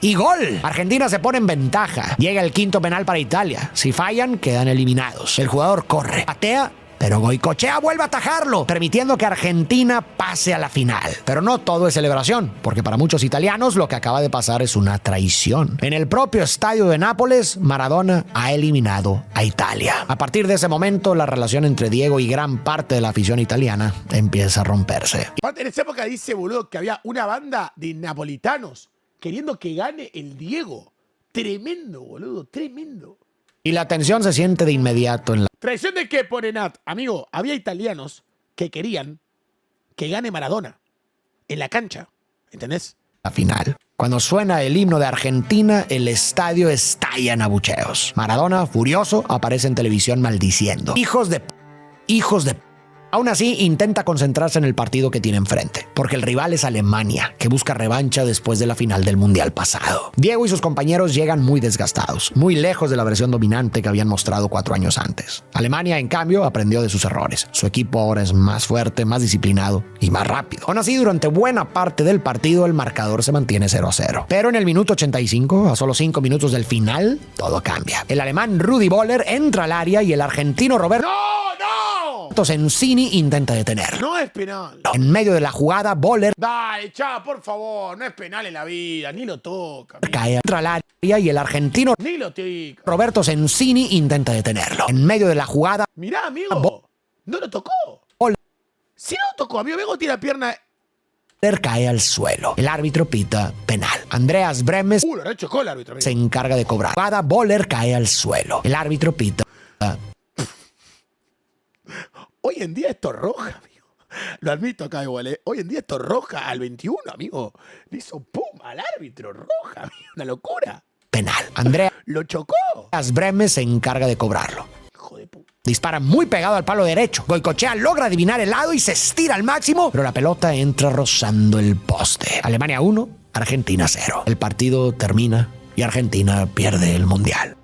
y gol. Argentina se pone en ventaja. Llega el quinto penal para Italia. Si fallan, quedan eliminados. El jugador corre, patea, pero Goicoechea vuelve a atajarlo, permitiendo que Argentina pase a la final. Pero no todo es celebración, porque para muchos italianos lo que acaba de pasar es una traición. En el propio estadio de Nápoles, Maradona ha eliminado a Italia. A partir de ese momento, la relación entre Diego y gran parte de la afición italiana empieza a romperse. Aparte, en esa época dice, boludo, que había una banda de napolitanos queriendo que gane el Diego. Tremendo, boludo, tremendo. Y la tensión se siente de inmediato en la ¿Traición de qué pone Nat? Amigo, había italianos que querían que gane Maradona en la cancha. ¿Entendés? final. Cuando suena el himno de Argentina, el estadio estalla en abucheos. Maradona, furioso, aparece en televisión maldiciendo. Hijos de Aún así, intenta concentrarse en el partido que tiene enfrente, porque el rival es Alemania, que busca revancha después de la final del Mundial pasado. Diego y sus compañeros llegan muy desgastados, muy lejos de la versión dominante que habían mostrado 4 años antes. Alemania, en cambio, aprendió de sus errores. Su equipo ahora es más fuerte, más disciplinado y más rápido. Aún así, durante buena parte del partido, el marcador se mantiene 0-0. Pero en el minuto 85, a solo 5 minutos del final, todo cambia. El alemán Rudi Völler entra al área y el argentino Roberto Sensini intenta detenerlo. No es penal. En medio de la jugada, Völler Dale, chao, por favor. No es penal en la vida. Ni lo toca. cae al área y el argentino Ni lo toca. Roberto Sensini intenta detenerlo. En medio de la jugada, Mirá, amigo. No lo tocó. Völler Sí no lo tocó. Amigo, vengo tira pierna. cae al suelo. El árbitro pita penal. Andreas Bremes Lo rechocó el árbitro. se encarga de cobrar. Jugada, Völler cae al suelo. El árbitro pita. Hoy en día esto es roja, amigo. Lo admito acá igual, ¿eh? Hoy en día esto es roja al 21, amigo. Le hizo pum al árbitro, roja, amigo. Una locura. Penal. Andreas Lo chocó. Bremes se encarga de cobrarlo. Hijo de puta. Dispara muy pegado al palo derecho. Goicoechea logra adivinar el lado y se estira al máximo, pero la pelota entra rozando el poste. Alemania 1, Argentina 0. El partido termina y Argentina pierde el Mundial.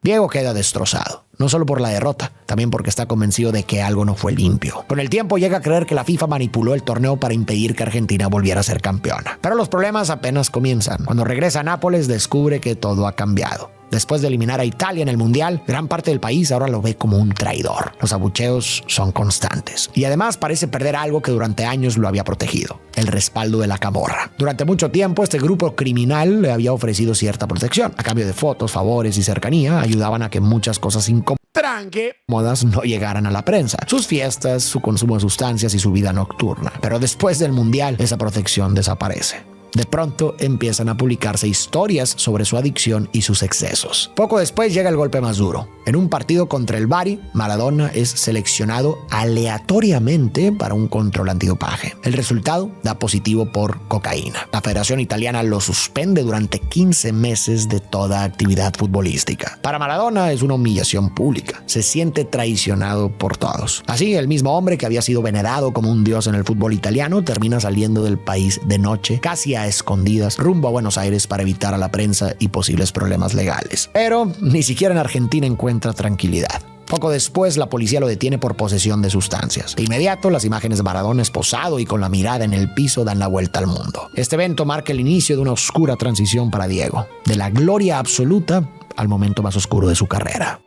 Diego queda destrozado, no solo por la derrota, también porque está convencido de que algo no fue limpio. Con el tiempo llega a creer que la FIFA manipuló el torneo para impedir que Argentina volviera a ser campeona. Pero los problemas apenas comienzan. Cuando regresa a Nápoles descubre que todo ha cambiado. Después de eliminar a Italia en el Mundial, gran parte del país ahora lo ve como un traidor. Los abucheos son constantes. Y además parece perder algo que durante años lo había protegido: el respaldo de la camorra. Durante mucho tiempo, este grupo criminal le había ofrecido cierta protección. A cambio de fotos, favores y cercanía, ayudaban a que muchas cosas Tranque. incómodas no llegaran a la prensa. Sus fiestas, su consumo de sustancias y su vida nocturna. Pero después del Mundial, esa protección desaparece. De pronto empiezan a publicarse historias sobre su adicción y sus excesos. Poco después llega el golpe más duro. En un partido contra el Bari, Maradona es seleccionado aleatoriamente para un control antidopaje. El resultado da positivo por cocaína. La Federación Italiana lo suspende durante 15 meses de toda actividad futbolística. Para Maradona es una humillación pública. Se siente traicionado por todos. Así, el mismo hombre que había sido venerado como un dios en el fútbol italiano termina saliendo del país de noche, casi a escondidas, rumbo a Buenos Aires para evitar a la prensa y posibles problemas legales. Pero ni siquiera en Argentina encuentra tranquilidad. Poco después, la policía lo detiene por posesión de sustancias. De inmediato, las imágenes de Maradona esposado y con la mirada en el piso dan la vuelta al mundo. Este evento marca el inicio de una oscura transición para Diego, de la gloria absoluta al momento más oscuro de su carrera.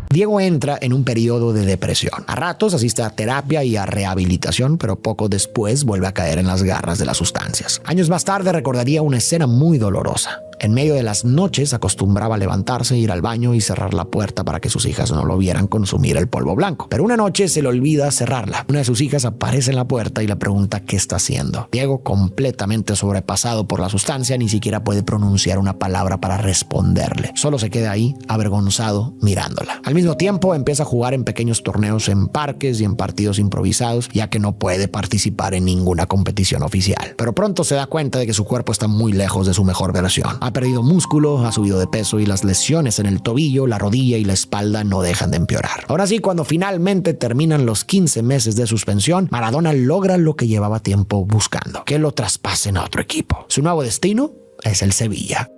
Diego entra en un periodo de depresión. A ratos asiste a terapia y a rehabilitación, pero poco después vuelve a caer en las garras de las sustancias. Años más tarde recordaría una escena muy dolorosa. En medio de las noches acostumbraba a levantarse, ir al baño y cerrar la puerta para que sus hijas no lo vieran consumir el polvo blanco. Pero una noche se le olvida cerrarla. Una de sus hijas aparece en la puerta y le pregunta qué está haciendo. Diego, completamente sobrepasado por la sustancia, ni siquiera puede pronunciar una palabra para responderle. Solo se queda ahí, avergonzado, mirándola. Al mismo tiempo, empieza a jugar en pequeños torneos en parques y en partidos improvisados, ya que no puede participar en ninguna competición oficial. Pero pronto se da cuenta de que su cuerpo está muy lejos de su mejor versión. Ha perdido músculo, ha subido de peso y las lesiones en el tobillo, la rodilla y la espalda no dejan de empeorar. Ahora sí, cuando finalmente terminan los 15 meses de suspensión, Maradona logra lo que llevaba tiempo buscando: que lo traspasen a otro equipo. Su nuevo destino es el Sevilla.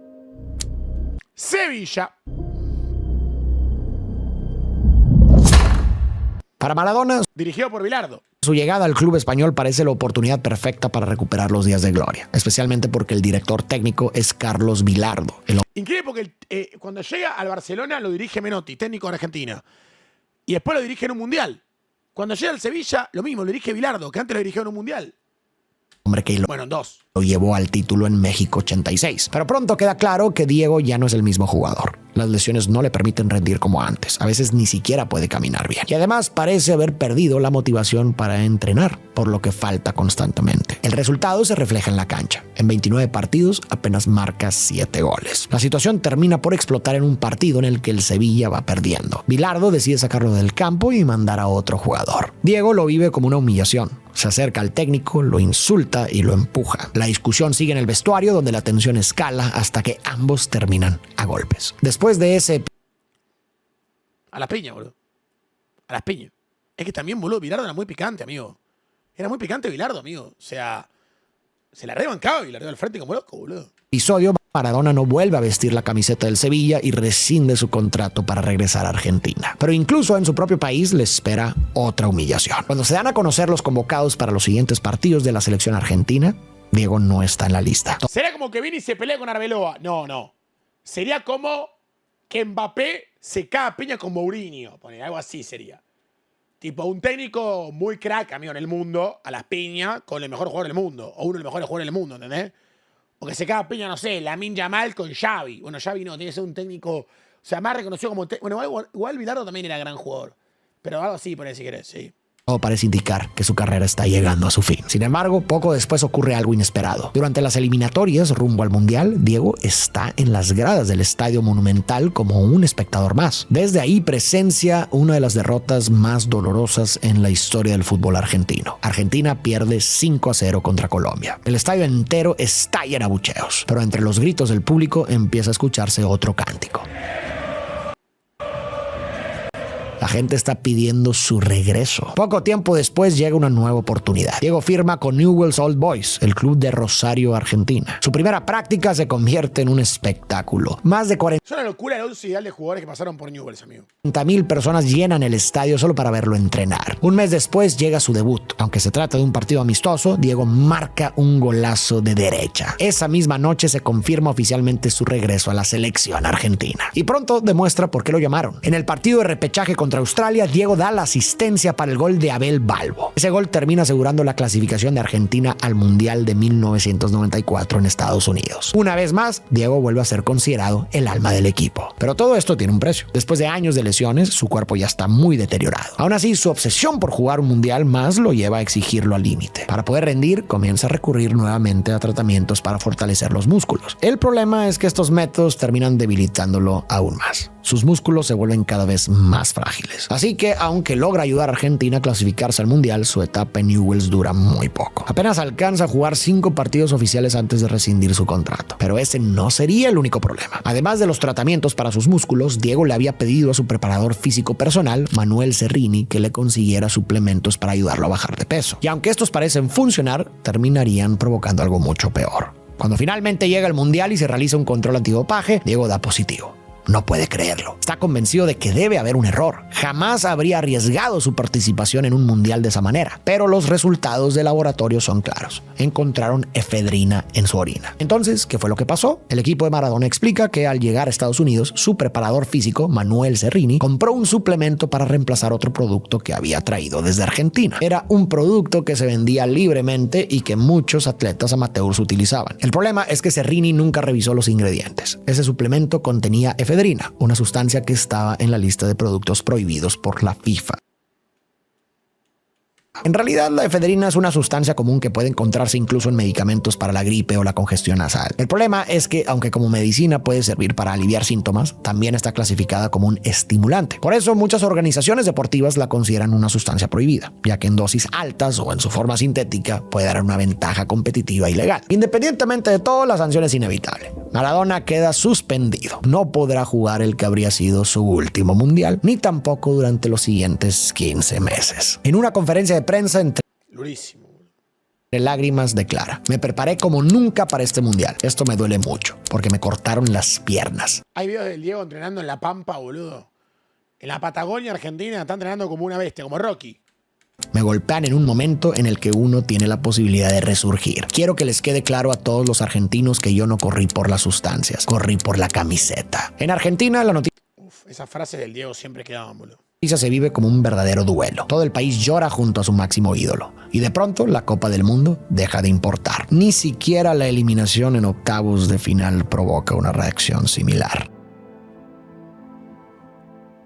Sevilla. Para Maradona, Dirigido por Bilardo. su llegada al club español parece la oportunidad perfecta para recuperar los días de gloria, especialmente porque el director técnico es Carlos Bilardo. Increíble porque cuando llega al Barcelona lo dirige Menotti, técnico de Argentina. Y después lo dirige en un mundial. Cuando llega al Sevilla, lo mismo, lo dirige Bilardo, que antes lo dirigió en un mundial. hombre que Bueno, 2. lo llevó al título en México 86. Pero pronto queda claro que Diego ya no es el mismo jugador. Las lesiones no le permiten rendir como antes. A veces ni siquiera puede caminar bien. Y además parece haber perdido la motivación para entrenar, por lo que falta constantemente. El resultado se refleja en la cancha. En 29 partidos apenas marca 7 goles. La situación termina por explotar en un partido en el que el Sevilla va perdiendo. Bilardo decide sacarlo del campo y mandar a otro jugador. Diego lo vive como una humillación. Se acerca al técnico, lo insulta y lo empuja. La discusión sigue en el vestuario, donde la tensión escala hasta que ambos terminan a golpes. Después de ese... A las piñas, boludo. A las piñas. Es que también, boludo, Bilardo era muy picante, amigo. Era muy picante Bilardo, amigo. O sea, se la rebancaba Bilardo al frente como loco, boludo. Episodio, Maradona no vuelve a vestir la camiseta del Sevilla y rescinde su contrato para regresar a Argentina. Pero incluso en su propio país le espera otra humillación. Cuando se dan a conocer los convocados para los siguientes partidos de la selección argentina, Diego no está en la lista. Sería como que viene y se pelea con Arbeloa. No, no. Sería como que Mbappé se caga a piña con Mourinho. Poner algo así sería. Tipo un técnico muy crack, amigo, en el mundo, a las piñas, con el mejor jugador del mundo. O uno de los mejores jugadores del mundo, ¿entendés? O que se caga a piña, no sé, Lamine Yamal con Xavi. Bueno, Xavi no, tiene que ser un técnico, o sea, más reconocido como... Bueno, igual Bilardo también era gran jugador. Pero algo así, por ahí si querés, sí. Todo parece indicar que su carrera está llegando a su fin. Sin embargo, poco después ocurre algo inesperado. Durante las eliminatorias rumbo al Mundial, Diego está en las gradas del Estadio Monumental como un espectador más. Desde ahí presencia una de las derrotas más dolorosas en la historia del fútbol argentino. Argentina pierde 5-0 contra Colombia. El estadio entero estalla en abucheos, pero entre los gritos del público empieza a escucharse otro cántico. La gente está pidiendo su regreso. Poco tiempo después llega una nueva oportunidad. Diego firma con Newell's Old Boys, el club de Rosario, Argentina. Su primera práctica se convierte en un espectáculo. Más de 40 Es una locura el once ideal de jugadores que pasaron por Newell's, amigo. 40,000 personas llenan el estadio solo para verlo entrenar. Un mes después llega su debut. Aunque se trata de un partido amistoso, Diego marca un golazo de derecha. Esa misma noche se confirma oficialmente su regreso a la selección argentina. Y pronto demuestra por qué lo llamaron. En el partido de repechaje contra Australia, Diego da la asistencia para el gol de Abel Balbo. Ese gol termina asegurando la clasificación de Argentina al Mundial de 1994 en Estados Unidos. Una vez más, Diego vuelve a ser considerado el alma del equipo. Pero todo esto tiene un precio. Después de años de lesiones, su cuerpo ya está muy deteriorado. Aún así, su obsesión por jugar un mundial más lo lleva a exigirlo al límite. Para poder rendir, comienza a recurrir nuevamente a tratamientos para fortalecer los músculos. El problema es que estos métodos terminan debilitándolo aún más. Sus músculos se vuelven cada vez más frágiles. Así que, aunque logra ayudar a Argentina a clasificarse al Mundial, su etapa en Newell's dura muy poco. Apenas alcanza a jugar 5 partidos oficiales antes de rescindir su contrato. Pero ese no sería el único problema. Además de los tratamientos para sus músculos, Diego le había pedido a su preparador físico personal, Manuel Cerrini, que le consiguiera suplementos para ayudarlo a bajar de peso. Y aunque estos parecen funcionar, terminarían provocando algo mucho peor. Cuando finalmente llega el Mundial y se realiza un control antidopaje, Diego da positivo. No puede creerlo. Está convencido de que debe haber un error. Jamás habría arriesgado su participación en un mundial de esa manera. Pero los resultados del laboratorio son claros. Encontraron efedrina en su orina. Entonces, ¿qué fue lo que pasó? El equipo de Maradona explica que al llegar a Estados Unidos, su preparador físico, Manuel Cerrini, compró un suplemento para reemplazar otro producto que había traído desde Argentina. Era un producto que se vendía libremente y que muchos atletas amateurs utilizaban. El problema es que Cerrini nunca revisó los ingredientes. Ese suplemento contenía efedrina, una sustancia que estaba en la lista de productos prohibidos por la FIFA. En realidad, la efedrina es una sustancia común que puede encontrarse incluso en medicamentos para la gripe o la congestión nasal. El problema es que, aunque como medicina puede servir para aliviar síntomas, también está clasificada como un estimulante. Por eso, muchas organizaciones deportivas la consideran una sustancia prohibida, ya que en dosis altas o en su forma sintética puede dar una ventaja competitiva y legal. Independientemente de todo, la sanción es inevitable. Maradona queda suspendido. No podrá jugar el que habría sido su último mundial, ni tampoco durante los siguientes 15 meses. En una conferencia de prensa entre Durísimo. lágrimas declara: me preparé como nunca para este mundial. Esto me duele mucho, porque me cortaron las piernas. Hay videos del Diego entrenando en La Pampa, boludo. En la Patagonia Argentina está entrenando como una bestia, como Rocky. Me golpean en un momento en el que uno tiene la posibilidad de resurgir. Quiero que les quede claro a todos los argentinos que yo no corrí por las sustancias, corrí por la camiseta. En Argentina, la noticia Esas frases del Diego siempre quedaban, boludo. se vive como un verdadero duelo. Todo el país llora junto a su máximo ídolo. Y de pronto la Copa del Mundo deja de importar. Ni siquiera la eliminación en octavos de final provoca una reacción similar.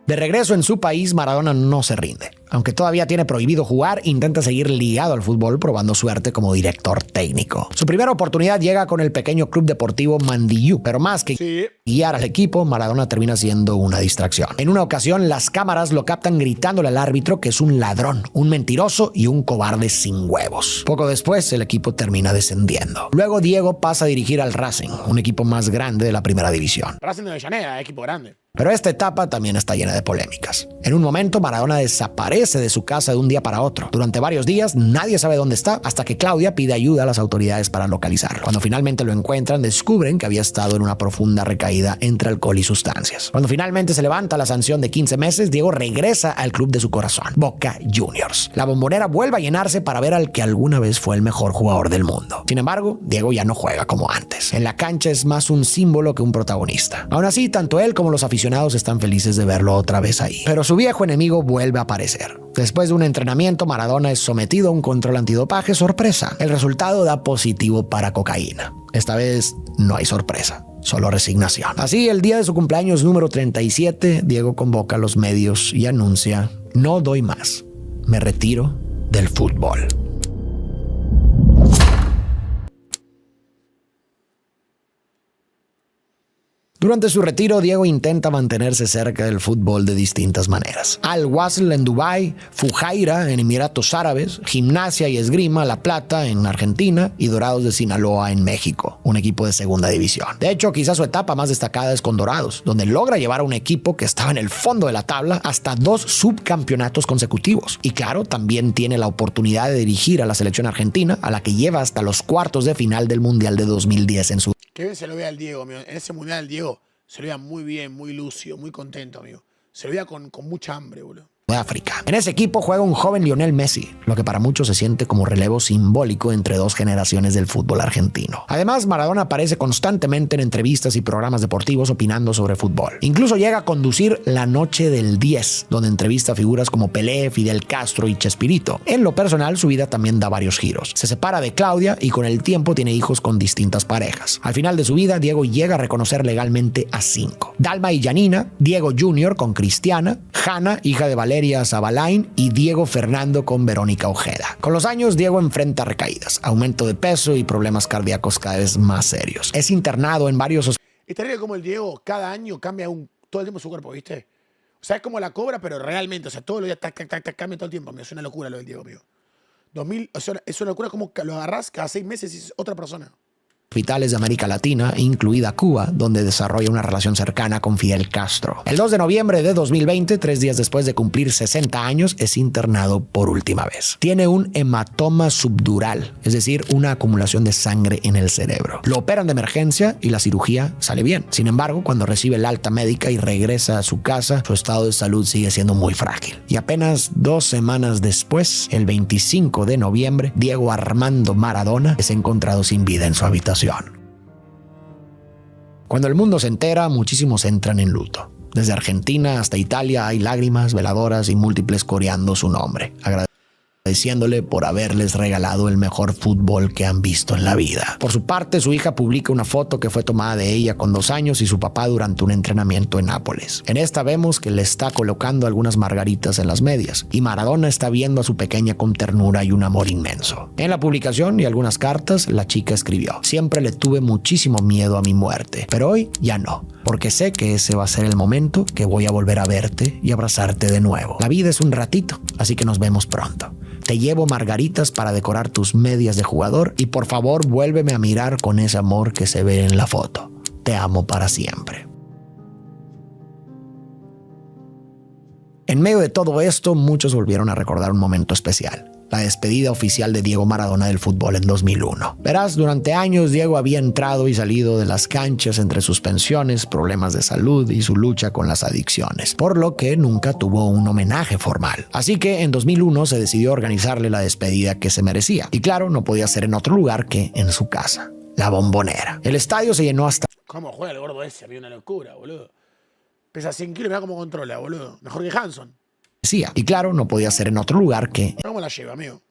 De regreso en su país, Maradona no se rinde. Aunque todavía tiene prohibido jugar, intenta seguir ligado al fútbol, probando suerte como director técnico. Su primera oportunidad llega con el pequeño club deportivo Mandiyú, pero más que guiar al equipo, Maradona termina siendo una distracción. En una ocasión, las cámaras lo captan gritándole al árbitro que es un ladrón, un mentiroso y un cobarde sin huevos. Poco después, el equipo termina descendiendo. Luego, Diego pasa a dirigir al Racing, un equipo más grande de la primera división. Racing de Avellaneda, equipo grande. Pero esta etapa también está llena de polémicas. En un momento, Maradona desaparece de su casa de un día para otro. Durante varios días, nadie sabe dónde está, hasta que Claudia pide ayuda a las autoridades para localizarlo. Cuando finalmente lo encuentran, descubren que había estado en una profunda recaída entre alcohol y sustancias. Cuando finalmente se levanta la sanción de 15 meses, Diego regresa al club de su corazón, Boca Juniors. La Bombonera vuelve a llenarse para ver al que alguna vez fue el mejor jugador del mundo. Sin embargo, Diego ya no juega como antes. En la cancha es más un símbolo que un protagonista. Aún así, tanto él como los aficionados están felices de verlo otra vez ahí. Pero su viejo enemigo vuelve a aparecer. Después de un entrenamiento, Maradona es sometido a un control antidopaje sorpresa. El resultado da positivo para cocaína. Esta vez no hay sorpresa, solo resignación. Así, el día de su cumpleaños número 37, Diego convoca a los medios y anuncia: no doy más, me retiro del fútbol. Durante su retiro, Diego intenta mantenerse cerca del fútbol de distintas maneras. Al-Wasl en Dubái, Fujairah en Emiratos Árabes, Gimnasia y Esgrima La Plata en Argentina y Dorados de Sinaloa en México, un equipo de segunda división. De hecho, quizás su etapa más destacada es con Dorados, donde logra llevar a un equipo que estaba en el fondo de la tabla hasta 2 subcampeonatos consecutivos. Y claro, también tiene la oportunidad de dirigir a la selección argentina, a la que lleva hasta los cuartos de final del Mundial de 2010 en su... Qué bien se lo ve al Diego, amigo. En ese mundial, Diego se lo veía muy bien, muy lúcido, muy contento, amigo. Se lo veía con mucha hambre, boludo. de África. En ese equipo juega un joven Lionel Messi, lo que para muchos se siente como relevo simbólico entre dos generaciones del fútbol argentino. Además, Maradona aparece constantemente en entrevistas y programas deportivos opinando sobre fútbol. Incluso llega a conducir La Noche del 10, donde entrevista a figuras como Pelé, Fidel Castro y Chespirito. En lo personal, su vida también da varios giros. Se separa de Claudia y con el tiempo tiene hijos con distintas parejas. Al final de su vida, Diego llega a reconocer legalmente a 5. Dalma y Janina, Diego Jr. con Cristiana, Hanna, hija de Valeria Zabalain, y Diego Fernando con Verónica Ojeda. Con los años, Diego enfrenta recaídas, aumento de peso y problemas cardíacos cada vez más serios. Es internado en varios hospitales. Es terrible como el Diego cada año cambia todo el tiempo su cuerpo, ¿viste? O sea, es como la cobra, pero realmente, o sea, todos los días cambia todo el tiempo. Es una locura lo del Diego, amigo. Es una locura como lo agarrás cada 6 meses y es otra persona. Hospitales de América Latina, incluida Cuba, donde desarrolla una relación cercana con Fidel Castro. El 2 de noviembre de 2020, 3 días después de cumplir 60 años, es internado por última vez. Tiene un hematoma subdural, es decir, una acumulación de sangre en el cerebro. Lo operan de emergencia y la cirugía sale bien. Sin embargo, cuando recibe el alta médica y regresa a su casa, su estado de salud sigue siendo muy frágil. Y apenas 2 semanas después, el 25 de noviembre, Diego Armando Maradona es encontrado sin vida en su habitación. Cuando el mundo se entera, muchísimos entran en luto. Desde Argentina hasta Italia hay lágrimas, veladoras y múltiples coreando su nombre, agradeciéndole por haberles regalado el mejor fútbol que han visto en la vida. Por su parte, su hija publica una foto que fue tomada de ella con 2 años y su papá durante un entrenamiento en Nápoles. En esta vemos que le está colocando algunas margaritas en las medias y Maradona está viendo a su pequeña con ternura y un amor inmenso. En la publicación y algunas cartas, la chica escribió: siempre le tuve muchísimo miedo a mi muerte, pero hoy ya no, porque sé que ese va a ser el momento que voy a volver a verte y abrazarte de nuevo. La vida es un ratito, así que nos vemos pronto. Te llevo margaritas para decorar tus medias de jugador y por favor vuélveme a mirar con ese amor que se ve en la foto. Te amo para siempre. En medio de todo esto, muchos volvieron a recordar un momento especial: la despedida oficial de Diego Maradona del fútbol en 2001. Verás, durante años Diego había entrado y salido de las canchas entre suspensiones, problemas de salud y su lucha con las adicciones, por lo que nunca tuvo un homenaje formal. Así que en 2001 se decidió organizarle la despedida que se merecía. Y claro, no podía ser en otro lugar que en su casa, la Bombonera. El estadio se llenó hasta... ¿Cómo juega el gordo ese? Había una locura, boludo. Pesa 100 kilos y mira cómo controla, boludo. Mejor que Hanson. Y claro, no podía ser en otro lugar que ¿Cómo la lleva, amigo?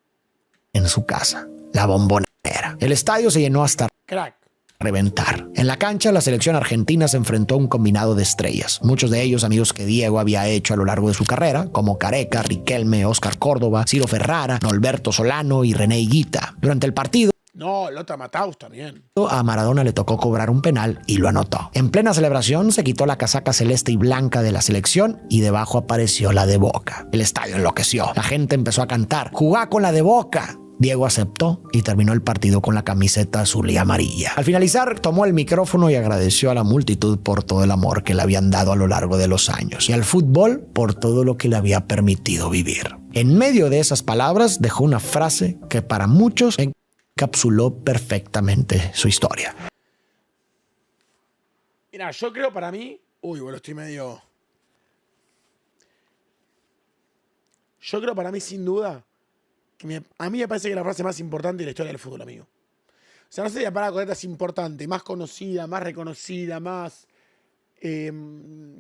en su casa, la Bombonera. El estadio se llenó hasta Crack. reventar. En la cancha, la selección argentina se enfrentó a un combinado de estrellas, muchos de ellos amigos que Diego había hecho a lo largo de su carrera, como Careca, Riquelme, Oscar Córdoba, Ciro Ferrara, Norberto Solano y René Higuita. Durante el partido, No, Lota Mataus también. a Maradona le tocó cobrar un penal y lo anotó. En plena celebración se quitó la casaca celeste y blanca de la selección y debajo apareció la de Boca. El estadio enloqueció. La gente empezó a cantar: "¡Jugá con la de Boca!". Diego aceptó y terminó el partido con la camiseta azul y amarilla. Al finalizar, tomó el micrófono y agradeció a la multitud por todo el amor que le habían dado a lo largo de los años y al fútbol por todo lo que le había permitido vivir. En medio de esas palabras dejó una frase que para muchos encapsuló perfectamente su historia. Mira, yo creo para mí... Uy, bueno, estoy medio... Yo creo para mí, sin duda, que a mí me parece que la frase más importante de la historia del fútbol, amigo. O sea, no sé si la palabra correcta es importante, más conocida, más reconocida, más...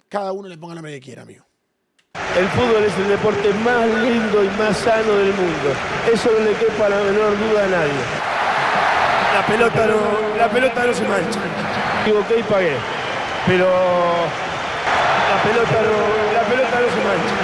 cada uno le ponga el nombre que quiera, amigo. El fútbol es el deporte más lindo y más sano del mundo. Eso no le quepa la menor duda a nadie. La pelota no se mancha. Me equivoqué y pagué. Pero la pelota no se mancha.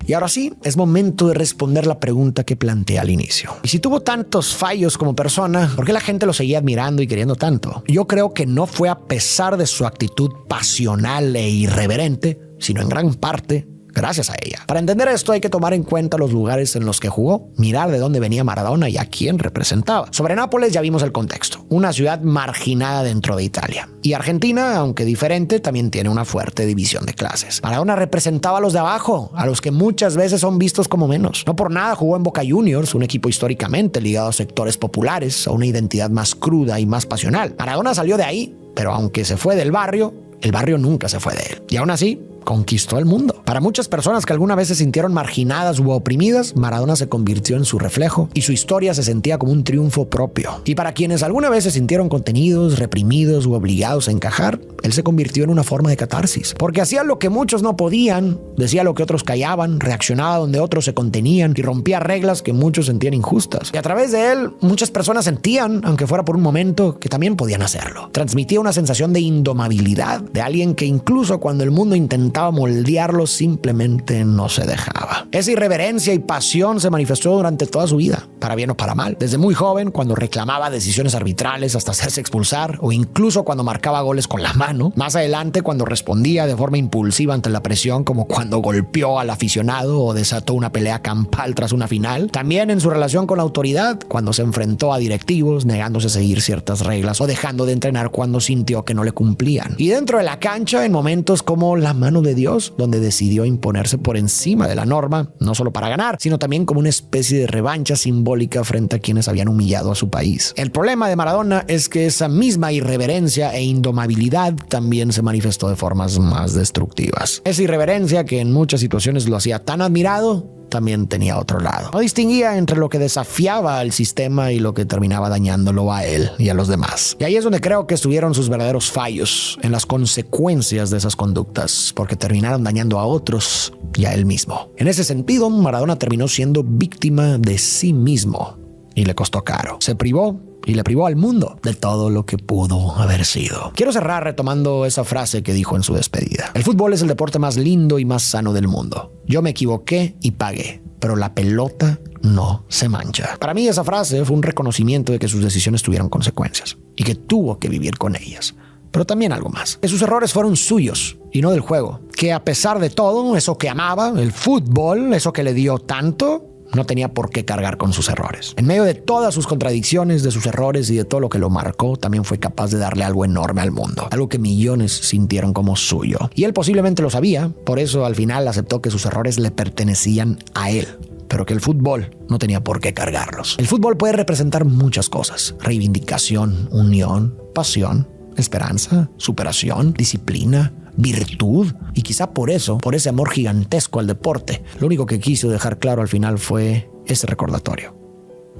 Y ahora sí, es momento de responder la pregunta que planteé al inicio. Y si tuvo tantos fallos como persona, ¿por qué la gente lo seguía admirando y queriendo tanto? Yo creo que no fue a pesar de su actitud pasional e irreverente, sino en gran parte gracias a ella. Para entender esto hay que tomar en cuenta los lugares en los que jugó, mirar de dónde venía Maradona y a quién representaba. Sobre Nápoles ya vimos el contexto, una ciudad marginada dentro de Italia. Y Argentina, aunque diferente, también tiene una fuerte división de clases. Maradona representaba a los de abajo, a los que muchas veces son vistos como menos. No por nada jugó en Boca Juniors, un equipo históricamente ligado a sectores populares, a una identidad más cruda y más pasional. Maradona salió de ahí, pero aunque se fue del barrio, el barrio nunca se fue de él. Y aún así, conquistó el mundo. Para muchas personas que alguna vez se sintieron marginadas u oprimidas, Maradona se convirtió en su reflejo y su historia se sentía como un triunfo propio. Y para quienes alguna vez se sintieron contenidos, reprimidos u obligados a encajar, él se convirtió en una forma de catarsis. Porque hacía lo que muchos no podían, decía lo que otros callaban, reaccionaba donde otros se contenían y rompía reglas que muchos sentían injustas. Y a través de él, muchas personas sentían, aunque fuera por un momento, que también podían hacerlo. Transmitía una sensación de indomabilidad, de alguien que incluso cuando el mundo intentaba moldearlo, simplemente no se dejaba. Esa irreverencia y pasión se manifestó durante toda su vida, para bien o para mal. Desde muy joven, cuando reclamaba decisiones arbitrales hasta hacerse expulsar, o incluso cuando marcaba goles con la mano. Más adelante, cuando respondía de forma impulsiva ante la presión, como cuando golpeó al aficionado o desató una pelea campal tras una final. También en su relación con la autoridad, cuando se enfrentó a directivos, negándose a seguir ciertas reglas o dejando de entrenar cuando sintió que no le cumplían. Y dentro de la cancha, en momentos como la mano de Dios, donde decidió imponerse por encima de la norma, no solo para ganar, sino también como una especie de revancha simbólica frente a quienes habían humillado a su país. El problema de Maradona es que esa misma irreverencia e indomabilidad también se manifestó de formas más destructivas. Esa irreverencia que en muchas situaciones lo hacía tan admirado, también tenía otro lado. No distinguía entre lo que desafiaba al sistema y lo que terminaba dañándolo a él y a los demás. Y ahí es donde creo que estuvieron sus verdaderos fallos, en las consecuencias de esas conductas, porque terminaron dañando a otros y a él mismo. En ese sentido, Maradona terminó siendo víctima de sí mismo y le costó caro. Se privó y le privó al mundo de todo lo que pudo haber sido. Quiero cerrar retomando esa frase que dijo en su despedida. El fútbol es el deporte más lindo y más sano del mundo. Yo me equivoqué y pagué, pero la pelota no se mancha. Para mí esa frase fue un reconocimiento de que sus decisiones tuvieron consecuencias y que tuvo que vivir con ellas. Pero también algo más, que sus errores fueron suyos y no del juego. Que a pesar de todo, eso que amaba, el fútbol, eso que le dio tanto, no tenía por qué cargar con sus errores. En medio de todas sus contradicciones, de sus errores y de todo lo que lo marcó, también fue capaz de darle algo enorme al mundo. Algo que millones sintieron como suyo. Y él posiblemente lo sabía, por eso al final aceptó que sus errores le pertenecían a él, pero que el fútbol no tenía por qué cargarlos. El fútbol puede representar muchas cosas: reivindicación, unión, pasión, esperanza, superación, disciplina, virtud, y quizá por eso, por ese amor gigantesco al deporte, lo único que quiso dejar claro al final fue ese recordatorio: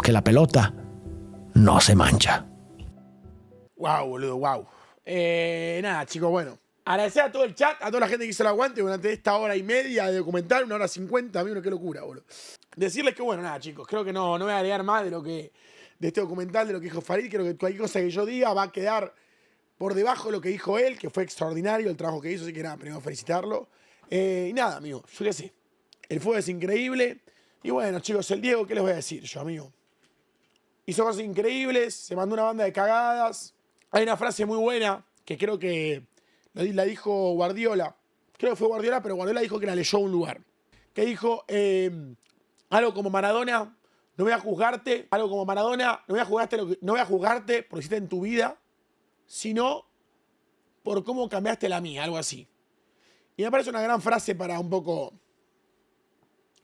que la pelota no se mancha. Wow, boludo, wow. Nada, chicos, bueno, Agradecer a todo el chat, a toda la gente que hizo el aguante durante esta hora y media de documental, 1 hora 50, amigo, qué locura, boludo. Decirles que, bueno, nada, chicos, creo que no voy a agregar más de este documental, de lo que dijo Farid. Creo que cualquier cosa que yo diga va a quedar por debajo de lo que dijo él, que fue extraordinario el trabajo que hizo, así que nada, primero felicitarlo. Y nada, amigo, yo qué sé. El fútbol es increíble. Y bueno, chicos, el Diego, ¿qué les voy a decir yo, amigo? Hizo cosas increíbles, se mandó una banda de cagadas. Hay una frase muy buena que creo que la dijo Guardiola. Creo que fue Guardiola, pero Guardiola dijo que la leyó a un lugar. Que dijo algo como Maradona, no voy a juzgarte. Algo como Maradona, no voy a juzgarte por lo que hiciste en tu vida, sino por cómo cambiaste la mía, algo así. Y me parece una gran frase para un poco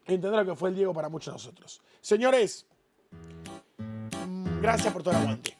entender lo que fue el Diego para muchos de nosotros. Señores, gracias por todo el aguante.